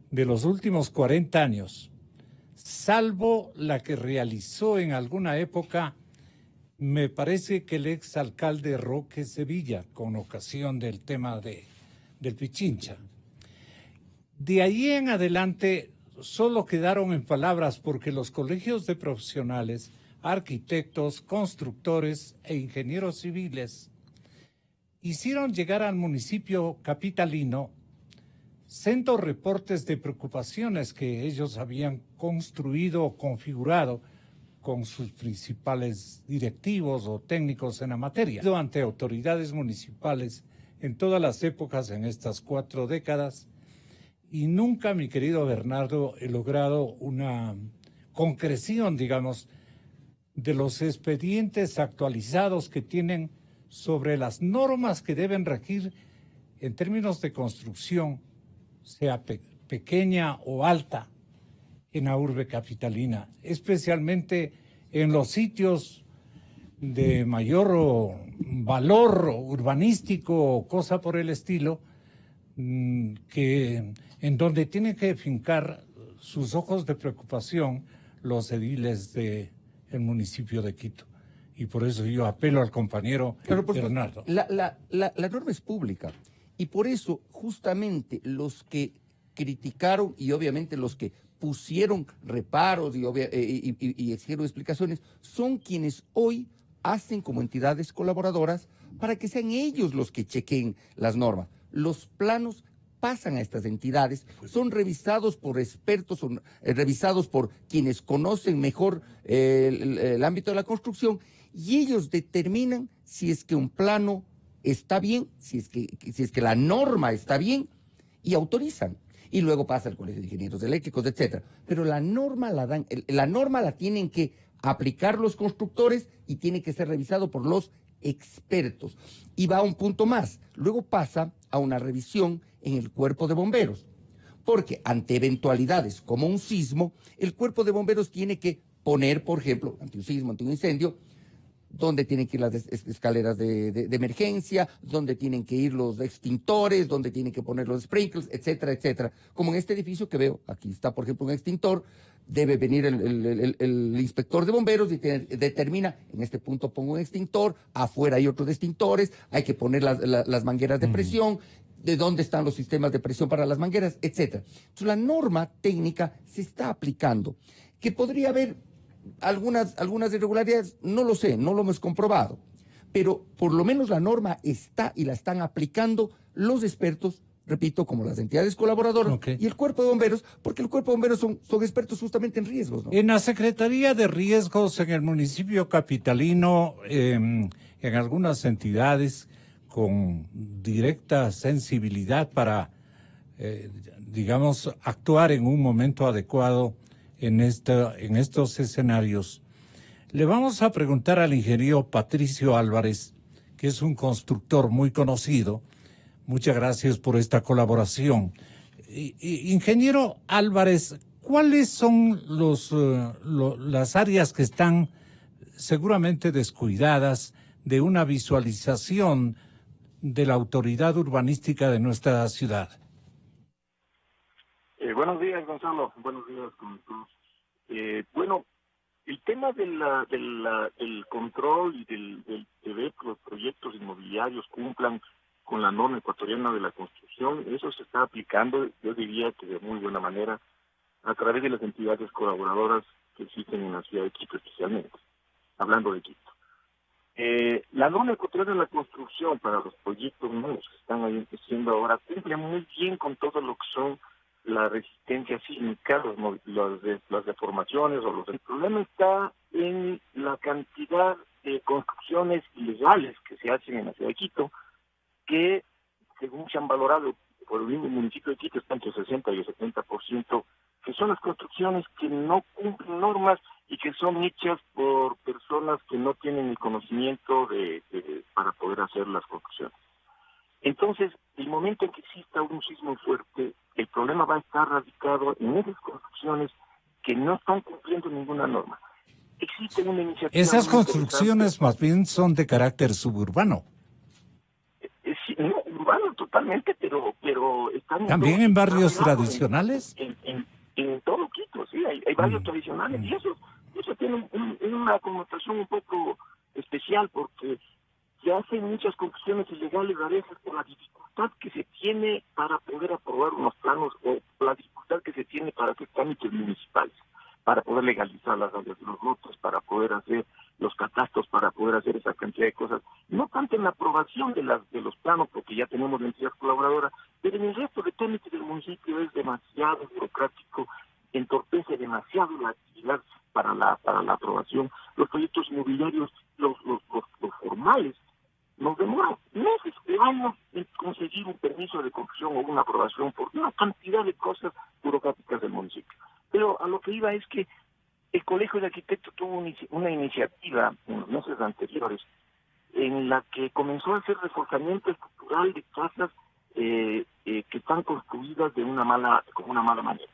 de los últimos 40 años salvo la que realizó en alguna época, me parece que el exalcalde Roque Sevilla, con ocasión del tema del Pichincha. De ahí en adelante solo quedaron en palabras porque los colegios de profesionales, arquitectos, constructores e ingenieros civiles hicieron llegar al municipio capitalino sendos reportes de preocupaciones que ellos habían construido o configurado con sus principales directivos o técnicos en la materia. Ante autoridades municipales en todas las épocas en estas 4 décadas, y nunca, mi querido Bernardo, he logrado una concreción, digamos, de los expedientes actualizados que tienen sobre las normas que deben regir en términos de construcción, sea pequeña o alta, en la urbe capitalina, especialmente en los sitios de mayor valor urbanístico o cosa por el estilo, que en donde tienen que fincar sus ojos de preocupación los ediles del municipio de Quito. Y por eso yo apelo al compañero Bernardo. La norma es pública y por eso justamente los que criticaron y obviamente los que pusieron reparos y exigieron explicaciones son quienes hoy hacen como entidades colaboradoras para que sean ellos los que chequen las normas. Los planos pasan a estas entidades, son revisados por expertos, son revisados por quienes conocen mejor el ámbito de la construcción y ellos determinan si es que un plano está bien, si es que la norma está bien y autorizan. Y luego pasa al Colegio de Ingenieros Eléctricos, etcétera. Pero la norma la tienen que aplicar los constructores y tiene que ser revisado por los expertos. Y va a un punto más. Luego pasa a una revisión en el Cuerpo de Bomberos. Porque ante eventualidades como un sismo, el Cuerpo de Bomberos tiene que poner, por ejemplo, ante un sismo, ante un incendio, dónde tienen que ir las escaleras de emergencia, dónde tienen que ir los extintores, dónde tienen que poner los sprinklers, etcétera, etcétera. Como en este edificio que veo, aquí está, por ejemplo, un extintor, debe venir el inspector de bomberos y determina, en este punto pongo un extintor, afuera hay otros extintores, hay que poner las mangueras de presión, de dónde están los sistemas de presión para las mangueras, etcétera. Entonces, la norma técnica se está aplicando. Que podría haber algunas irregularidades, no lo sé, no lo hemos comprobado, pero por lo menos la norma está y la están aplicando los expertos, repito, como las entidades colaboradoras y el Cuerpo de Bomberos, porque el Cuerpo de Bomberos son expertos justamente en riesgos, ¿no? En la Secretaría de Riesgos en el municipio capitalino, en algunas entidades con directa sensibilidad para, digamos, actuar en un momento adecuado en estos escenarios. Le vamos a preguntar al ingeniero Patricio Álvarez, que es un constructor muy conocido. Muchas gracias por esta colaboración. Ingeniero Álvarez, ¿cuáles son las áreas que están seguramente descuidadas de una visualización de la autoridad urbanística de nuestra ciudad? Buenos días, Gonzalo. Buenos días con todos. Bueno, el tema del control y de ver que los proyectos inmobiliarios cumplan con la norma ecuatoriana de la construcción, eso se está aplicando, yo diría que de muy buena manera, a través de las entidades colaboradoras que existen en la ciudad de Quito especialmente, hablando de Quito. La norma ecuatoriana de la construcción para los proyectos nuevos que están ahí haciendo ahora cumple muy bien con todo lo que son la resistencia sísmica, las deformaciones El problema está en la cantidad de construcciones ilegales que se hacen en la ciudad de Quito, que según se han valorado por el mismo municipio de Quito, está entre el 60 y el 70%, que son las construcciones que no cumplen normas y que son hechas por personas que no tienen el conocimiento para poder hacer las construcciones. Entonces, el momento en que exista un sismo fuerte, el problema va a estar radicado en esas construcciones que no están cumpliendo ninguna norma. Existe una iniciativa... Esas construcciones más bien son de carácter suburbano. Sí, no, urbano totalmente, pero están... ¿También en barrios tradicionales? En todo Quito, sí. Hay barrios tradicionales, y eso tiene una connotación un poco especial, porque se hacen muchas construcciones ilegales a veces por la dificultad que se tiene para poder aprobar unos planos, o la dificultad que se tiene para hacer trámites municipales, para poder legalizar las áreas de los lotes, para poder hacer los catastros, para poder hacer esa cantidad de cosas. No tanto en la aprobación de los planos, porque ya tenemos la entidad colaboradora, pero en el resto de trámites del municipio es demasiado burocrático, entorpece demasiado la actividad para la aprobación. Los proyectos inmobiliarios, los formales, nos demoran meses o años en conseguir un permiso de construcción o una aprobación por una cantidad de cosas burocráticas del municipio. Pero a lo que iba es que el Colegio de Arquitectos tuvo una iniciativa en los meses anteriores en la que comenzó a hacer reforzamiento estructural de casas que están construidas con una mala manera.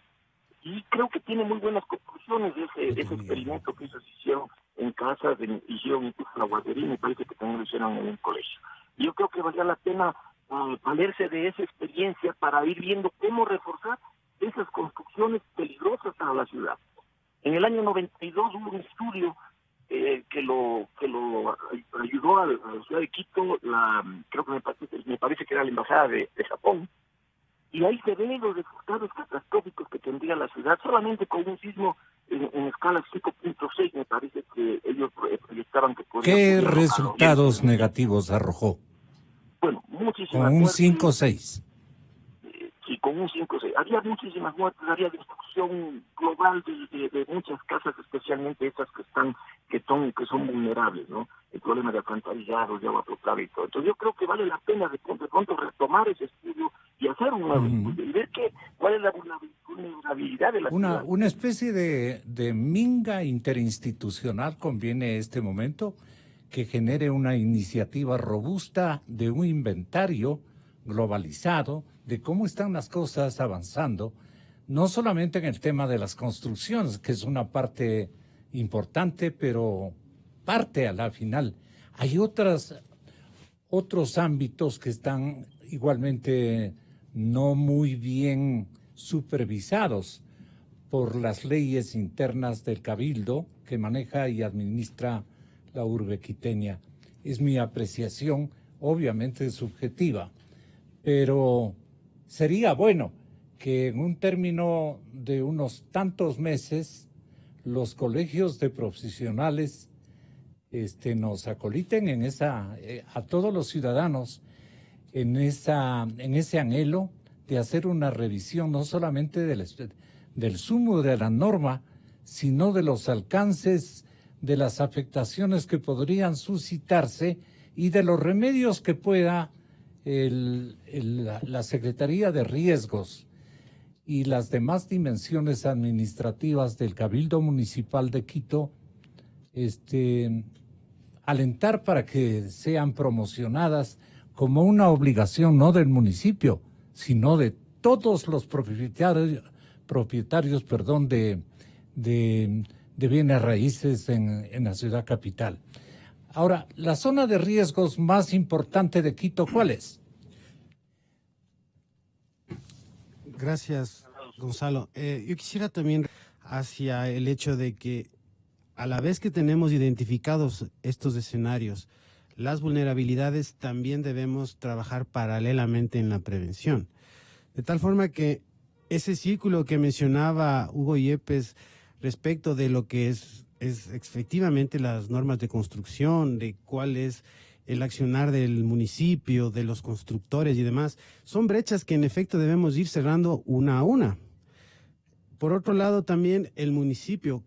Y creo que tiene muy buenas conclusiones ese experimento que ellos hicieron en casas, hicieron incluso la guardería, y me parece que también lo hicieron en un colegio. Y yo creo que valía la pena valerse de esa experiencia para ir viendo cómo reforzar esas construcciones peligrosas para la ciudad. En el año 92 hubo un estudio que lo ayudó a la ciudad de Quito, creo que me parece que era la embajada de Japón, y ahí se ven los resultados catastróficos que tendría la ciudad solamente con un sismo en escala 5.6. Me parece que ellos proyectaban que podría... ¿Qué resultados negativos arrojó? Bueno, muchísimas Con un muertes. 5-6. Sí, con un 5-6. Había muchísimas muertes, había destrucción global de muchas casas, especialmente esas que son vulnerables, ¿no? El problema de alcantarillado, de agua potable y todo. Entonces yo creo que vale la pena de pronto retomar ese estudio y hacer un nuevo estudio y ver cuál es la vulnerabilidad de la ciudad. Una especie de minga interinstitucional conviene este momento, que genere una iniciativa robusta de un inventario globalizado de cómo están las cosas avanzando, no solamente en el tema de las construcciones, que es una parte importante, pero parte a la final. Hay otros ámbitos que están igualmente no muy bien supervisados por las leyes internas del Cabildo que maneja y administra la urbe quiteña. Es mi apreciación, obviamente subjetiva, pero sería bueno que en un término de unos tantos meses los colegios de profesionales nos acoliten en a todos los ciudadanos en ese anhelo de hacer una revisión no solamente del sumo de la norma, sino de los alcances, de las afectaciones que podrían suscitarse y de los remedios que pueda la Secretaría de Riesgos y las demás dimensiones administrativas del Cabildo Municipal de Quito alentar para que sean promocionadas como una obligación no del municipio, sino de todos los propietarios de bienes raíces en la ciudad capital. Ahora, la zona de riesgos más importante de Quito, ¿cuál es? Gracias, Gonzalo. Yo quisiera también hacia el hecho de que a la vez que tenemos identificados estos escenarios, las vulnerabilidades, también debemos trabajar paralelamente en la prevención. De tal forma que ese círculo que mencionaba Hugo Yepes respecto de lo que es efectivamente las normas de construcción, de cuál es el accionar del municipio, de los constructores y demás, son brechas que en efecto debemos ir cerrando una a una. Por otro lado, también el municipio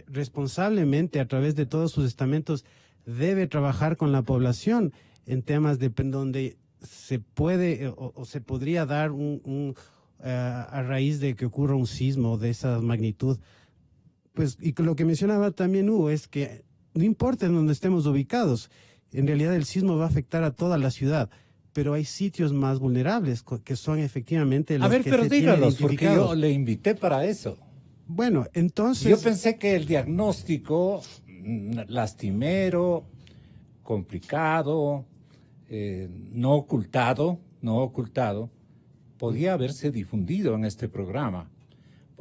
responsablemente a través de todos sus estamentos debe trabajar con la población en temas de donde se puede o se podría dar a raíz de que ocurra un sismo de esa magnitud. Pues, y lo que mencionaba también Hugo es que no importa en donde estemos ubicados, en realidad el sismo va a afectar a toda la ciudad, pero hay sitios más vulnerables que son efectivamente los que se tienen identificados. A ver, pero dígalos, porque yo le invité para eso. Bueno, entonces... Yo pensé que el diagnóstico lastimero, complicado, no ocultado, podía haberse difundido en este programa.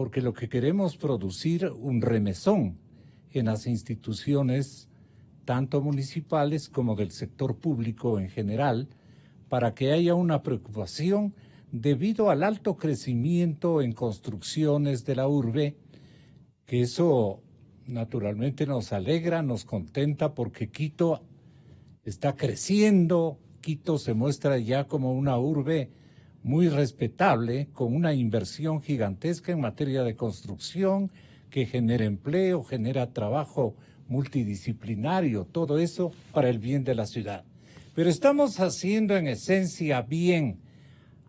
porque lo que queremos es producir un remesón en las instituciones, tanto municipales como del sector público en general, para que haya una preocupación debido al alto crecimiento en construcciones de la urbe, que eso naturalmente nos alegra, nos contenta, porque Quito está creciendo. Quito se muestra ya como una urbe muy respetable, con una inversión gigantesca en materia de construcción, que genera empleo, genera trabajo multidisciplinario, todo eso para el bien de la ciudad. Pero estamos haciendo en esencia bien,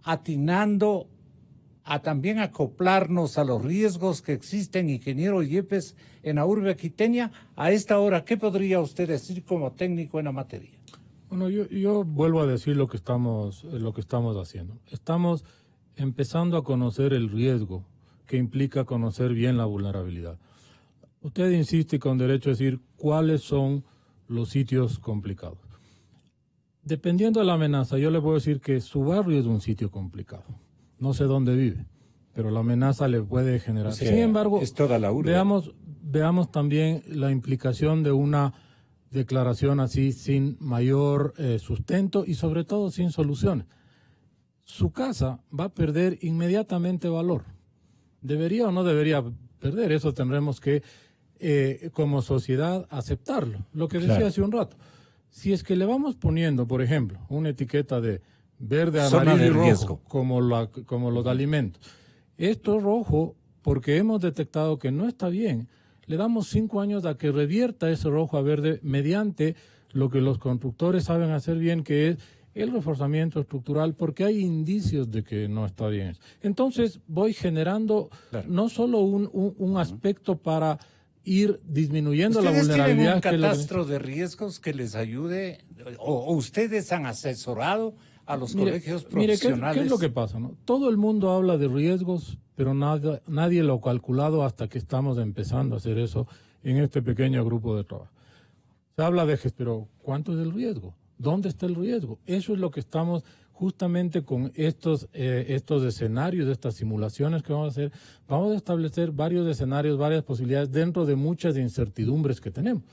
atinando a también acoplarnos a los riesgos que existen, ingeniero Yepes, en la urbe quiteña. A esta hora, ¿qué podría usted decir como técnico en la materia? Bueno, yo vuelvo a decir lo que estamos haciendo. Estamos empezando a conocer el riesgo que implica conocer bien la vulnerabilidad. Usted insiste con derecho a decir cuáles son los sitios complicados. Dependiendo de la amenaza, yo le puedo decir que su barrio es un sitio complicado. No sé dónde vive, pero la amenaza le puede generar. O sea, sin embargo, es toda la urbe. veamos también la implicación de una declaración así sin mayor sustento y sobre todo sin soluciones. Su casa va a perder inmediatamente valor. ¿Debería o no debería perder? Eso tendremos que, como sociedad, aceptarlo. Lo que decía hace un rato. Si es que le vamos poniendo, por ejemplo, una etiqueta de verde, zona amarillo y de rojo, riesgo, como los alimentos. Esto es rojo porque hemos detectado que no está bien. Le damos 5 años a que revierta ese rojo a verde mediante lo que los constructores saben hacer bien, que es el reforzamiento estructural, porque hay indicios de que no está bien. Entonces voy generando no solo un aspecto para ir disminuyendo la vulnerabilidad. ¿Ustedes tienen un catastro de riesgos que les ayude, o ustedes han asesorado a los colegios profesionales? ¿qué es lo que pasa, no? Todo el mundo habla de riesgos, pero nadie lo ha calculado hasta que estamos empezando a hacer eso en este pequeño grupo de trabajo. Se habla de pero ¿cuánto es el riesgo? ¿Dónde está el riesgo? Eso es lo que estamos justamente con estos escenarios, estas simulaciones que vamos a hacer. Vamos a establecer varios escenarios, varias posibilidades dentro de muchas incertidumbres que tenemos.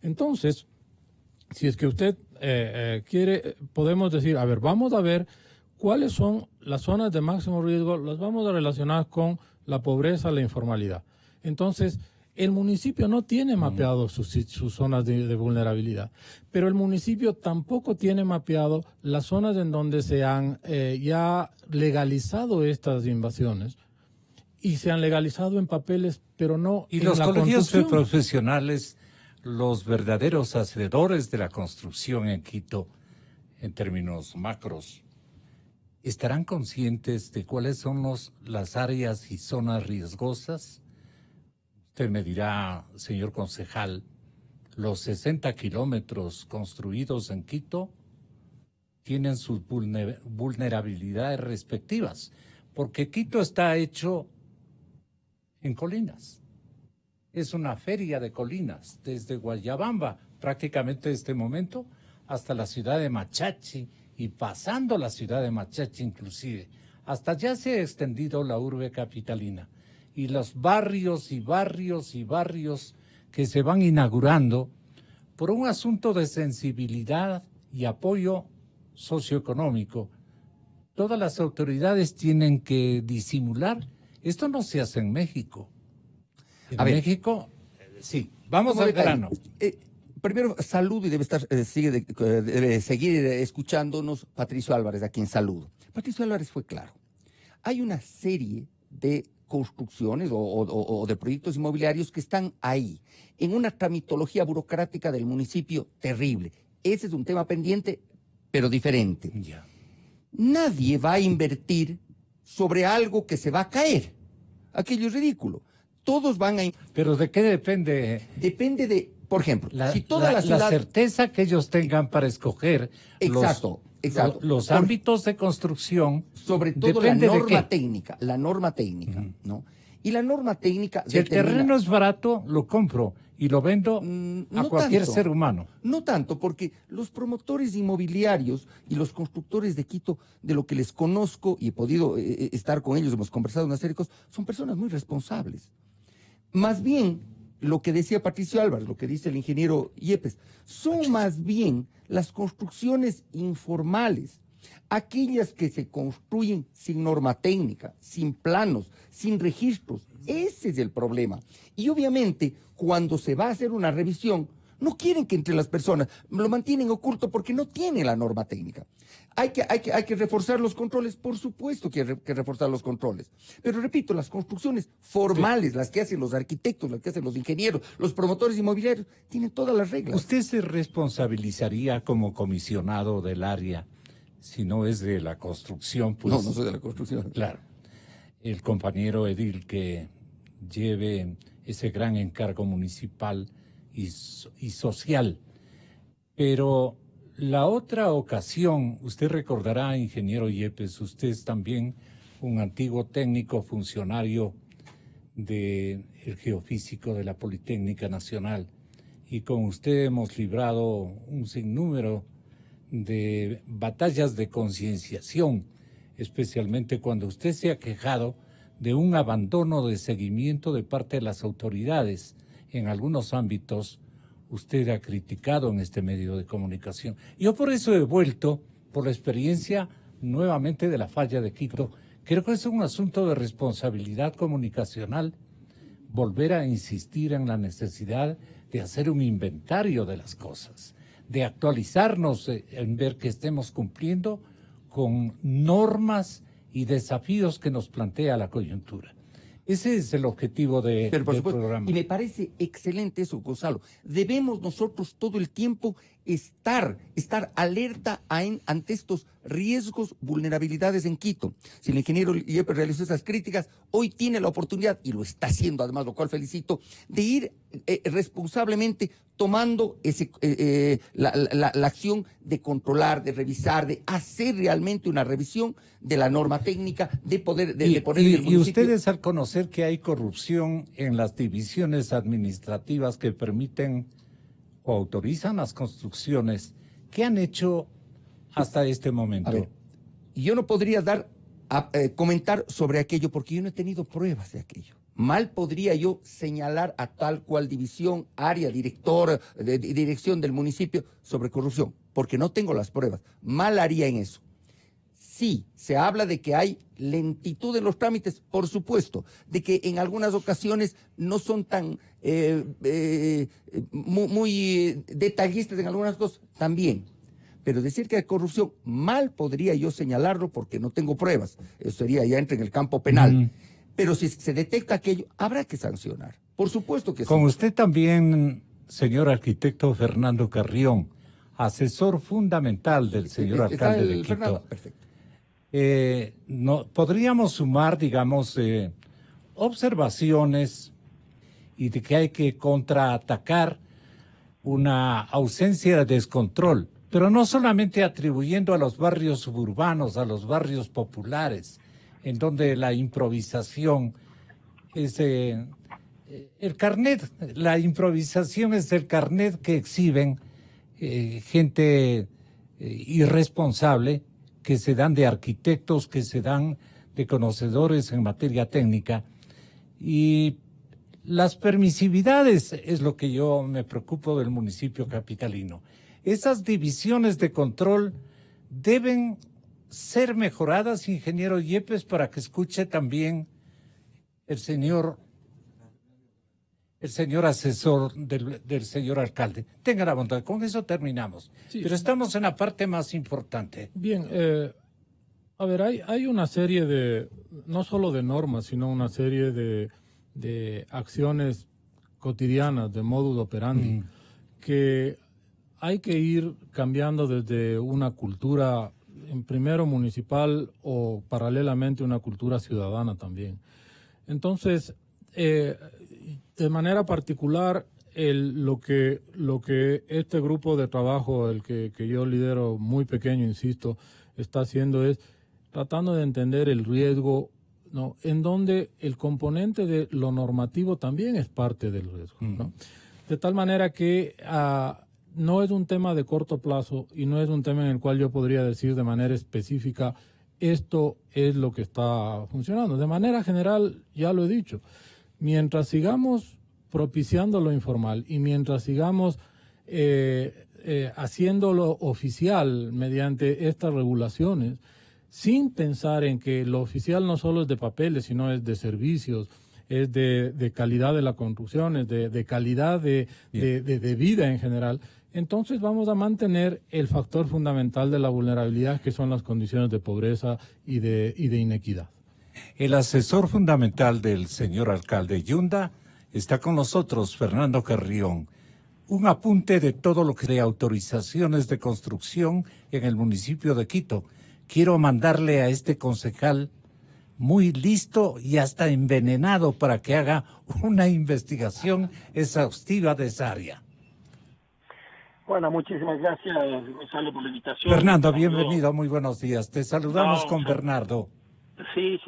Entonces, si es que usted quiere, podemos decir, a ver, vamos a ver cuáles son las zonas de máximo riesgo, las vamos a relacionar con la pobreza, la informalidad. Entonces, el municipio no tiene mapeado sus zonas de vulnerabilidad, pero el municipio tampoco tiene mapeado las zonas en donde se han ya legalizado estas invasiones y se han legalizado en papeles, pero no en la construcción. Y los colegios profesionales, los verdaderos hacedores de la construcción en Quito, en términos macros, ¿estarán conscientes de cuáles son las áreas y zonas riesgosas? Usted me dirá, señor concejal, los 60 kilómetros construidos en Quito tienen sus vulnerabilidades respectivas, porque Quito está hecho en colinas. Es una feria de colinas, desde Guayabamba, prácticamente este momento, hasta la ciudad de Machachi, y pasando la ciudad de Machachi inclusive. Hasta allá se ha extendido la urbe capitalina. Y los barrios y barrios y barrios que se van inaugurando por un asunto de sensibilidad y apoyo socioeconómico. Todas las autoridades tienen que disimular. Esto no se hace en México. En México, sí. Vamos al grano. Primero, saludo y debe seguir escuchándonos Patricio Álvarez, a quien saludo. Patricio Álvarez fue claro. Hay una serie de construcciones o de proyectos inmobiliarios que están ahí, en una tramitología burocrática del municipio terrible. Ese es un tema pendiente, pero diferente. Ya. Nadie va a invertir sobre algo que se va a caer. Aquello es ridículo. Todos van a... ¿Pero de qué depende? Depende de, por ejemplo, si toda la ciudad... La certeza que ellos tengan para escoger Exacto. los ámbitos de construcción. Sobre todo la norma técnica, ¿no? Y la norma técnica... Si el terreno es barato, lo compro y lo vendo a no cualquier tanto. ser humano. No tanto, porque los promotores inmobiliarios y los constructores de Quito, de lo que les conozco y he podido estar con ellos, hemos conversado una serie de cosas, son personas muy responsables. Más bien, lo que decía Patricio Álvarez, lo que dice el ingeniero Yepes, son más bien las construcciones informales, aquellas que se construyen sin norma técnica, sin planos, sin registros. Ese es el problema. Y obviamente, cuando se va a hacer una revisión, no quieren que entre las personas, lo mantienen oculto porque no tienen la norma técnica. Hay que reforzar los controles, por supuesto que hay que reforzar los controles. Pero repito, las construcciones formales, las que hacen los arquitectos, las que hacen los ingenieros, los promotores inmobiliarios, tienen todas las reglas. ¿Usted se responsabilizaría como comisionado del área si no es de la construcción? Pues, No soy de la construcción. Claro. El compañero edil que lleve ese gran encargo municipal y social. Pero la otra ocasión, usted recordará, ingeniero Yepes, usted es también un antiguo técnico funcionario del Geofísico de la Politécnica Nacional, y con usted hemos librado un sinnúmero de batallas de concienciación, especialmente cuando usted se ha quejado de un abandono de seguimiento de parte de las autoridades. En algunos ámbitos usted ha criticado en este medio de comunicación. Yo por eso he vuelto, por la experiencia nuevamente de la falla de Quito. Creo que es un asunto de responsabilidad comunicacional volver a insistir en la necesidad de hacer un inventario de las cosas, de actualizarnos en ver que estemos cumpliendo con normas y desafíos que nos plantea la coyuntura. Ese es el objetivo del programa. Y me parece excelente eso, Gonzalo. Debemos nosotros todo el tiempo estar alerta ante estos riesgos, vulnerabilidades en Quito. Si el ingeniero Yepes realizó esas críticas, hoy tiene la oportunidad, y lo está haciendo además, lo cual felicito, de ir responsablemente tomando la acción de controlar, de revisar, de hacer realmente una revisión de la norma técnica, de poner en el municipio. Y ustedes, al conocer que hay corrupción en las divisiones administrativas que permiten o autorizan las construcciones, ¿qué han hecho hasta este momento? A ver, yo no podría comentar sobre aquello porque yo no he tenido pruebas de aquello. Mal podría yo señalar a tal cual división, área, director, dirección del municipio sobre corrupción, porque no tengo las pruebas. Mal haría en eso. Sí, se habla de que hay lentitud en los trámites, por supuesto, de que en algunas ocasiones no son tan muy detallistas en algunas cosas, también. Pero decir que hay corrupción, mal podría yo señalarlo porque no tengo pruebas. Eso sería, ya entra en el campo penal. Pero si se detecta aquello, habrá que sancionar. Por supuesto que sí. Con usted también, señor arquitecto Fernando Carrión, asesor fundamental del señor alcalde de Quito. Fernando, perfecto. Podríamos sumar, digamos, observaciones y de que hay que contraatacar una ausencia de descontrol, pero no solamente atribuyendo a los barrios suburbanos, a los barrios populares, en donde la improvisación es el carnet, la improvisación es el carnet que exhiben gente irresponsable, que se dan de arquitectos, que se dan de conocedores en materia técnica. Y las permisividades es lo que yo me preocupo del municipio capitalino. Esas divisiones de control deben ser mejoradas, ingeniero Yepes, para que escuche también el señor asesor del señor alcalde. Tenga la bondad, con eso terminamos. Sí. Pero estamos en la parte más importante. Bien, a ver, hay una serie de, no solo de normas, sino una serie de acciones cotidianas, de modus operandi, que hay que ir cambiando desde una cultura, primero municipal o paralelamente una cultura ciudadana también. Entonces, de manera particular, lo que este grupo de trabajo, el que yo lidero, muy pequeño, insisto, está haciendo es tratando de entender el riesgo ¿no? En donde el componente de lo normativo también es parte del riesgo, ¿no? De tal manera que no es un tema de corto plazo y no es un tema en el cual yo podría decir de manera específica esto es lo que está funcionando. De manera general, ya lo he dicho, mientras sigamos propiciando lo informal y mientras sigamos haciéndolo oficial mediante estas regulaciones, sin pensar en que lo oficial no solo es de papeles, sino es de servicios, es de calidad de la construcción, es de calidad de vida en general, entonces vamos a mantener el factor fundamental de la vulnerabilidad, que son las condiciones de pobreza y de inequidad. El asesor fundamental del señor alcalde Yunda está con nosotros, Fernando Carrión. Un apunte de todo lo que de autorizaciones de construcción en el municipio de Quito. Quiero mandarle a este concejal muy listo y hasta envenenado para que haga una investigación exhaustiva de esa área. Bueno, muchísimas gracias, Gonzalo, por la invitación. Fernando, bienvenido, muy buenos días. Te saludamos con Bernardo. Sí,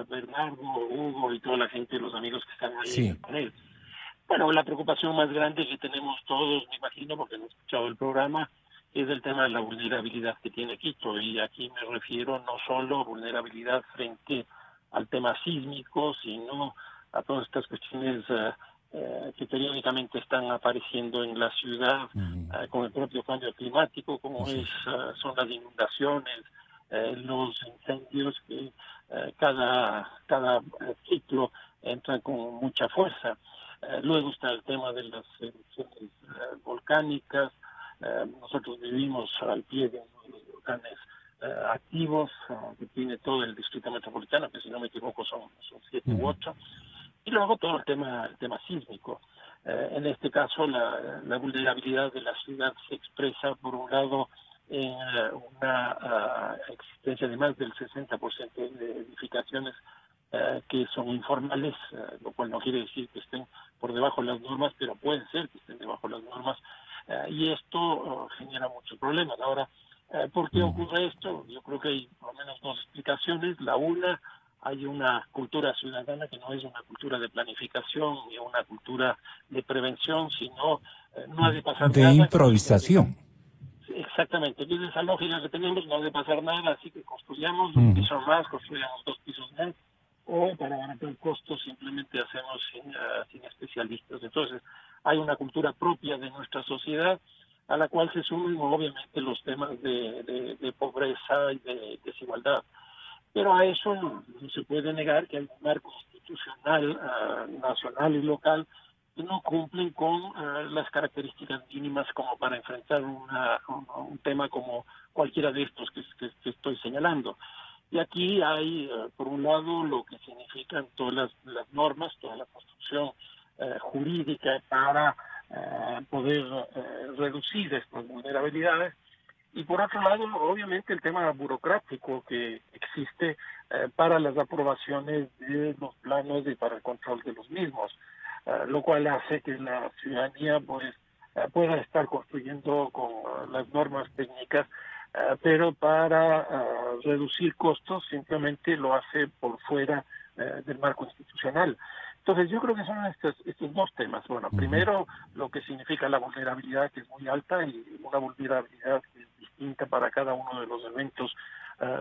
Bernardo, Hugo y toda la gente, los amigos que están ahí en el panel. Bueno, la preocupación más grande que tenemos todos, me imagino, porque no he escuchado el programa, es el tema de la vulnerabilidad que tiene Quito. Y aquí me refiero no solo a vulnerabilidad frente al tema sísmico, sino a todas estas cuestiones que periódicamente están apareciendo en la ciudad con el propio cambio climático, como son las inundaciones, los incendios que cada ciclo entran con mucha fuerza. Luego está el tema de las erupciones volcánicas. Nosotros vivimos al pie de uno de los volcanes activos que tiene todo el distrito metropolitano, que si no me equivoco son 7 u 8. Y luego todo el tema sísmico. En este caso, la vulnerabilidad de la ciudad se expresa, por un lado, en una existencia de más del 60% de edificaciones que son informales, lo cual no quiere decir que estén por debajo de las normas, pero puede ser que estén debajo de las normas, y esto genera muchos problemas. Ahora, ¿por qué ocurre esto? Yo creo que hay por lo menos dos explicaciones. La una, hay una cultura ciudadana que no es una cultura de planificación ni una cultura de prevención, sino no ha de pasar nada. De improvisación. Exactamente, desde esa lógica que tenemos no ha de pasar nada, así que construyamos un piso más, construyamos 2 pisos más, o para abaratar costos simplemente hacemos sin especialistas. Entonces hay una cultura propia de nuestra sociedad a la cual se suman obviamente los temas de pobreza y de desigualdad. Pero a eso no se puede negar que hay un marco institucional nacional y local que no cumplen con las características mínimas como para enfrentar un tema como cualquiera de estos que estoy señalando. Y aquí hay, por un lado, lo que significan todas las normas, toda la construcción jurídica para poder reducir estas vulnerabilidades. Y por otro lado, obviamente, el tema burocrático que existe para las aprobaciones de los planos y para el control de los mismos, lo cual hace que la ciudadanía pues pueda estar construyendo con las normas técnicas, pero para reducir costos simplemente lo hace por fuera del marco institucional. Entonces yo creo que son estos dos temas. Bueno, primero lo que significa la vulnerabilidad, que es muy alta, y una vulnerabilidad que es distinta para cada uno de los eventos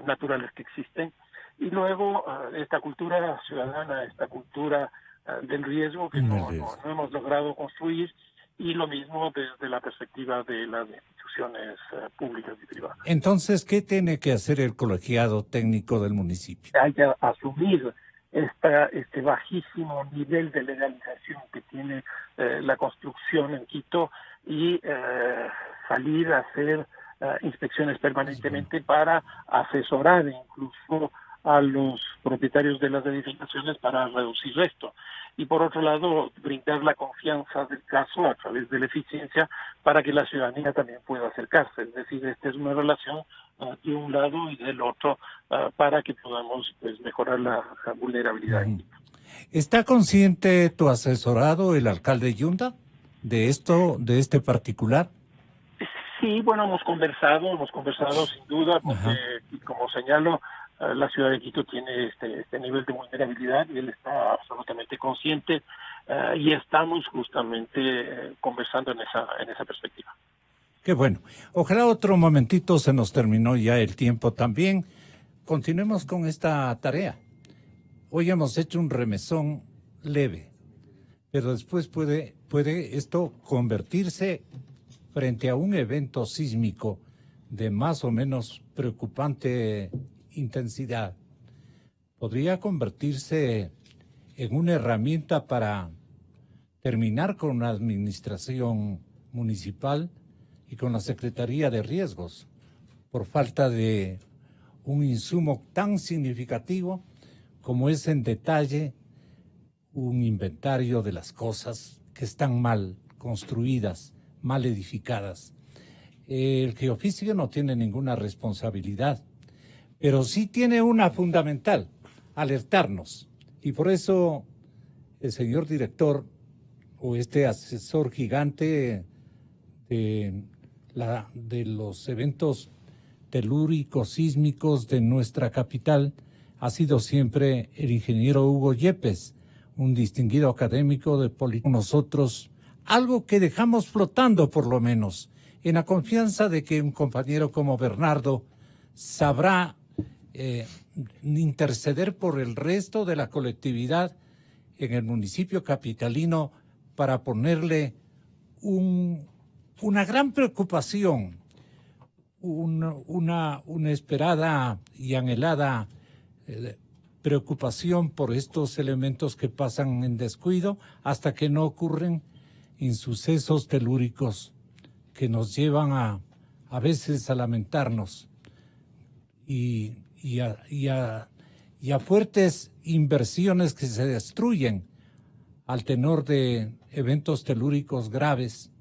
naturales que existen. Y luego esta cultura ciudadana, esta cultura del riesgo que no hemos logrado construir, y lo mismo desde la perspectiva de las instituciones públicas y privadas. Entonces, ¿qué tiene que hacer el colegiado técnico del municipio? Hay que asumir este bajísimo nivel de legalización que tiene la construcción en Quito y salir a hacer inspecciones permanentemente para asesorar incluso a los propietarios de las edificaciones para reducir esto. Y por otro lado, brindar la confianza del caso a través de la eficiencia para que la ciudadanía también pueda acercarse. Es decir, esta es una relación de un lado y del otro para que podamos mejorar la vulnerabilidad. ¿Está consciente tu asesorado, el alcalde Yunda, de de este particular? Sí, bueno, hemos conversado sin duda, porque como señalo, la ciudad de Quito tiene este nivel de vulnerabilidad y él está absolutamente consciente y estamos justamente conversando en esa perspectiva. Qué bueno. Ojalá otro momentito, se nos terminó ya el tiempo también. Continuemos con esta tarea. Hoy hemos hecho un remesón leve, pero después puede esto convertirse frente a un evento sísmico de más o menos preocupante intensidad. Podría convertirse en una herramienta para terminar con una administración municipal y con la Secretaría de Riesgos por falta de un insumo tan significativo como es en detalle un inventario de las cosas que están mal construidas, mal edificadas. El geoфísico no tiene ninguna responsabilidad, pero sí tiene una fundamental, alertarnos. Y por eso el señor director o este asesor gigante de los eventos telúricos, sísmicos de nuestra capital ha sido siempre el ingeniero Hugo Yepes, un distinguido académico de política. Nosotros, algo que dejamos flotando por lo menos, en la confianza de que un compañero como Bernardo sabrá interceder por el resto de la colectividad en el municipio capitalino para ponerle una gran preocupación, una esperada y anhelada preocupación por estos elementos que pasan en descuido hasta que no ocurren insucesos telúricos que nos llevan a veces a lamentarnos y a fuertes inversiones que se destruyen al tenor de eventos telúricos graves.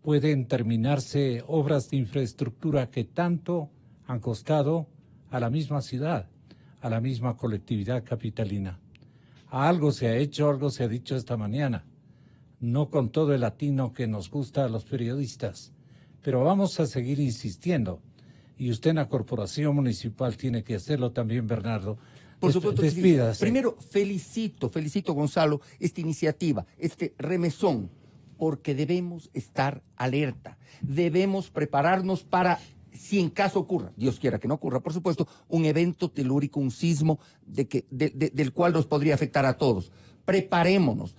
Pueden terminarse obras de infraestructura que tanto han costado a la misma ciudad, a la misma colectividad capitalina. Algo se ha hecho, algo se ha dicho esta mañana, no con todo el latino que nos gusta a los periodistas, pero vamos a seguir insistiendo. Y usted en la corporación municipal tiene que hacerlo también, Bernardo. Por supuesto que sí. Primero, felicito, Gonzalo, esta iniciativa, este remesón, porque debemos estar alerta, debemos prepararnos para, si en caso ocurra, Dios quiera que no ocurra, por supuesto, un evento telúrico, un sismo del cual nos podría afectar a todos. Preparémonos,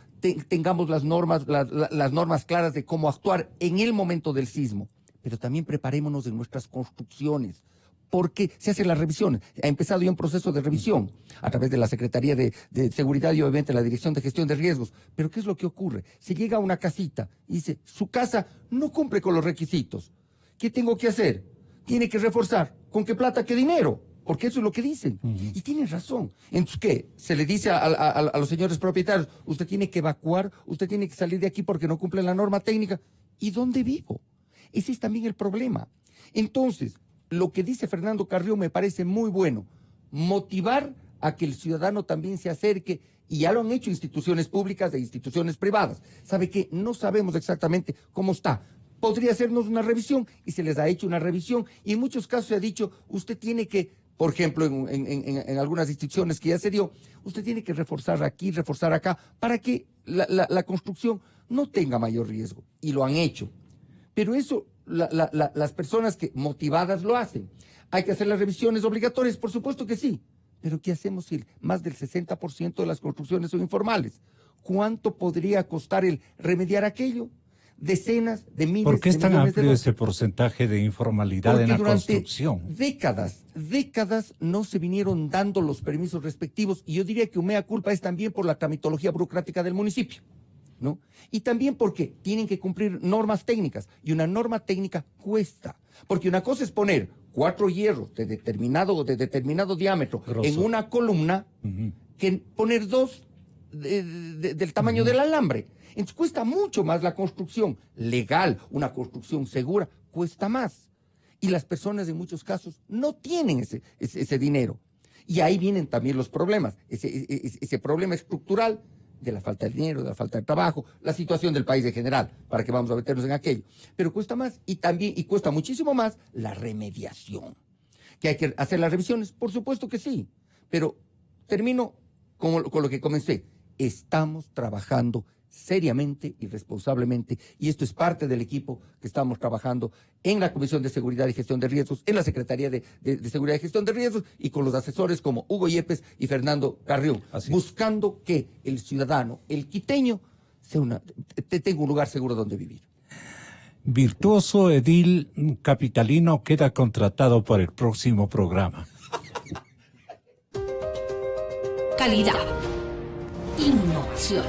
tengamos las normas claras de cómo actuar en el momento del sismo, pero también preparémonos en nuestras construcciones, porque se hacen las revisiones. Ha empezado ya un proceso de revisión a través de la Secretaría de Seguridad y obviamente la Dirección de Gestión de Riesgos. Pero ¿qué es lo que ocurre? Se llega a una casita y dice, su casa no cumple con los requisitos. ¿Qué tengo que hacer? Tiene que reforzar. ¿Con qué plata, qué dinero? Porque eso es lo que dicen. Y tienen razón. Entonces, ¿qué? Se le dice a los señores propietarios, usted tiene que evacuar, usted tiene que salir de aquí porque no cumple la norma técnica. ¿Y dónde vivo? Ese es también el problema. Entonces, lo que dice Fernando Carrió me parece muy bueno. Motivar a que el ciudadano también se acerque, y ya lo han hecho instituciones públicas e instituciones privadas. ¿Sabe qué? No sabemos exactamente cómo está. Podría hacernos una revisión, y se les ha hecho una revisión, y en muchos casos se ha dicho, usted tiene que, por ejemplo, en algunas instituciones que ya se dio, usted tiene que reforzar aquí, reforzar acá, para que la construcción no tenga mayor riesgo. Y lo han hecho. Pero eso, las personas que motivadas lo hacen. ¿Hay que hacer las revisiones obligatorias? Por supuesto que sí. Pero ¿qué hacemos si más del 60% de las construcciones son informales? ¿Cuánto podría costar el remediar aquello? Decenas de miles de millones de dólares. ¿Por qué es tan amplio ese porcentaje de informalidad en la construcción? Décadas no se vinieron dando los permisos respectivos, y yo diría que un mea culpa es también por la tramitología burocrática del municipio, ¿no? Y también porque tienen que cumplir normas técnicas, y una norma técnica cuesta, porque una cosa es poner 4 hierros de determinado diámetro en una columna, que poner 2 del tamaño del alambre. Entonces cuesta mucho más la construcción legal, una construcción segura, cuesta más. Y las personas en muchos casos no tienen ese dinero. Y ahí vienen también los problemas, ese problema estructural de la falta de dinero, de la falta de trabajo, la situación del país en general, para que vamos a meternos en aquello. Pero cuesta más, y cuesta muchísimo más la remediación. ¿Que hay que hacer las revisiones? Por supuesto que sí. Pero termino con lo que comencé. Estamos trabajando seriamente y responsablemente, y esto es parte del equipo que estamos trabajando en la Comisión de Seguridad y Gestión de Riesgos, en la Secretaría de Seguridad y Gestión de Riesgos, y con los asesores como Hugo Yepes y Fernando Carrión, buscando que el ciudadano, el quiteño, tenga un lugar seguro donde vivir. Virtuoso edil capitalino queda contratado para el próximo programa. Calidad. Innovación.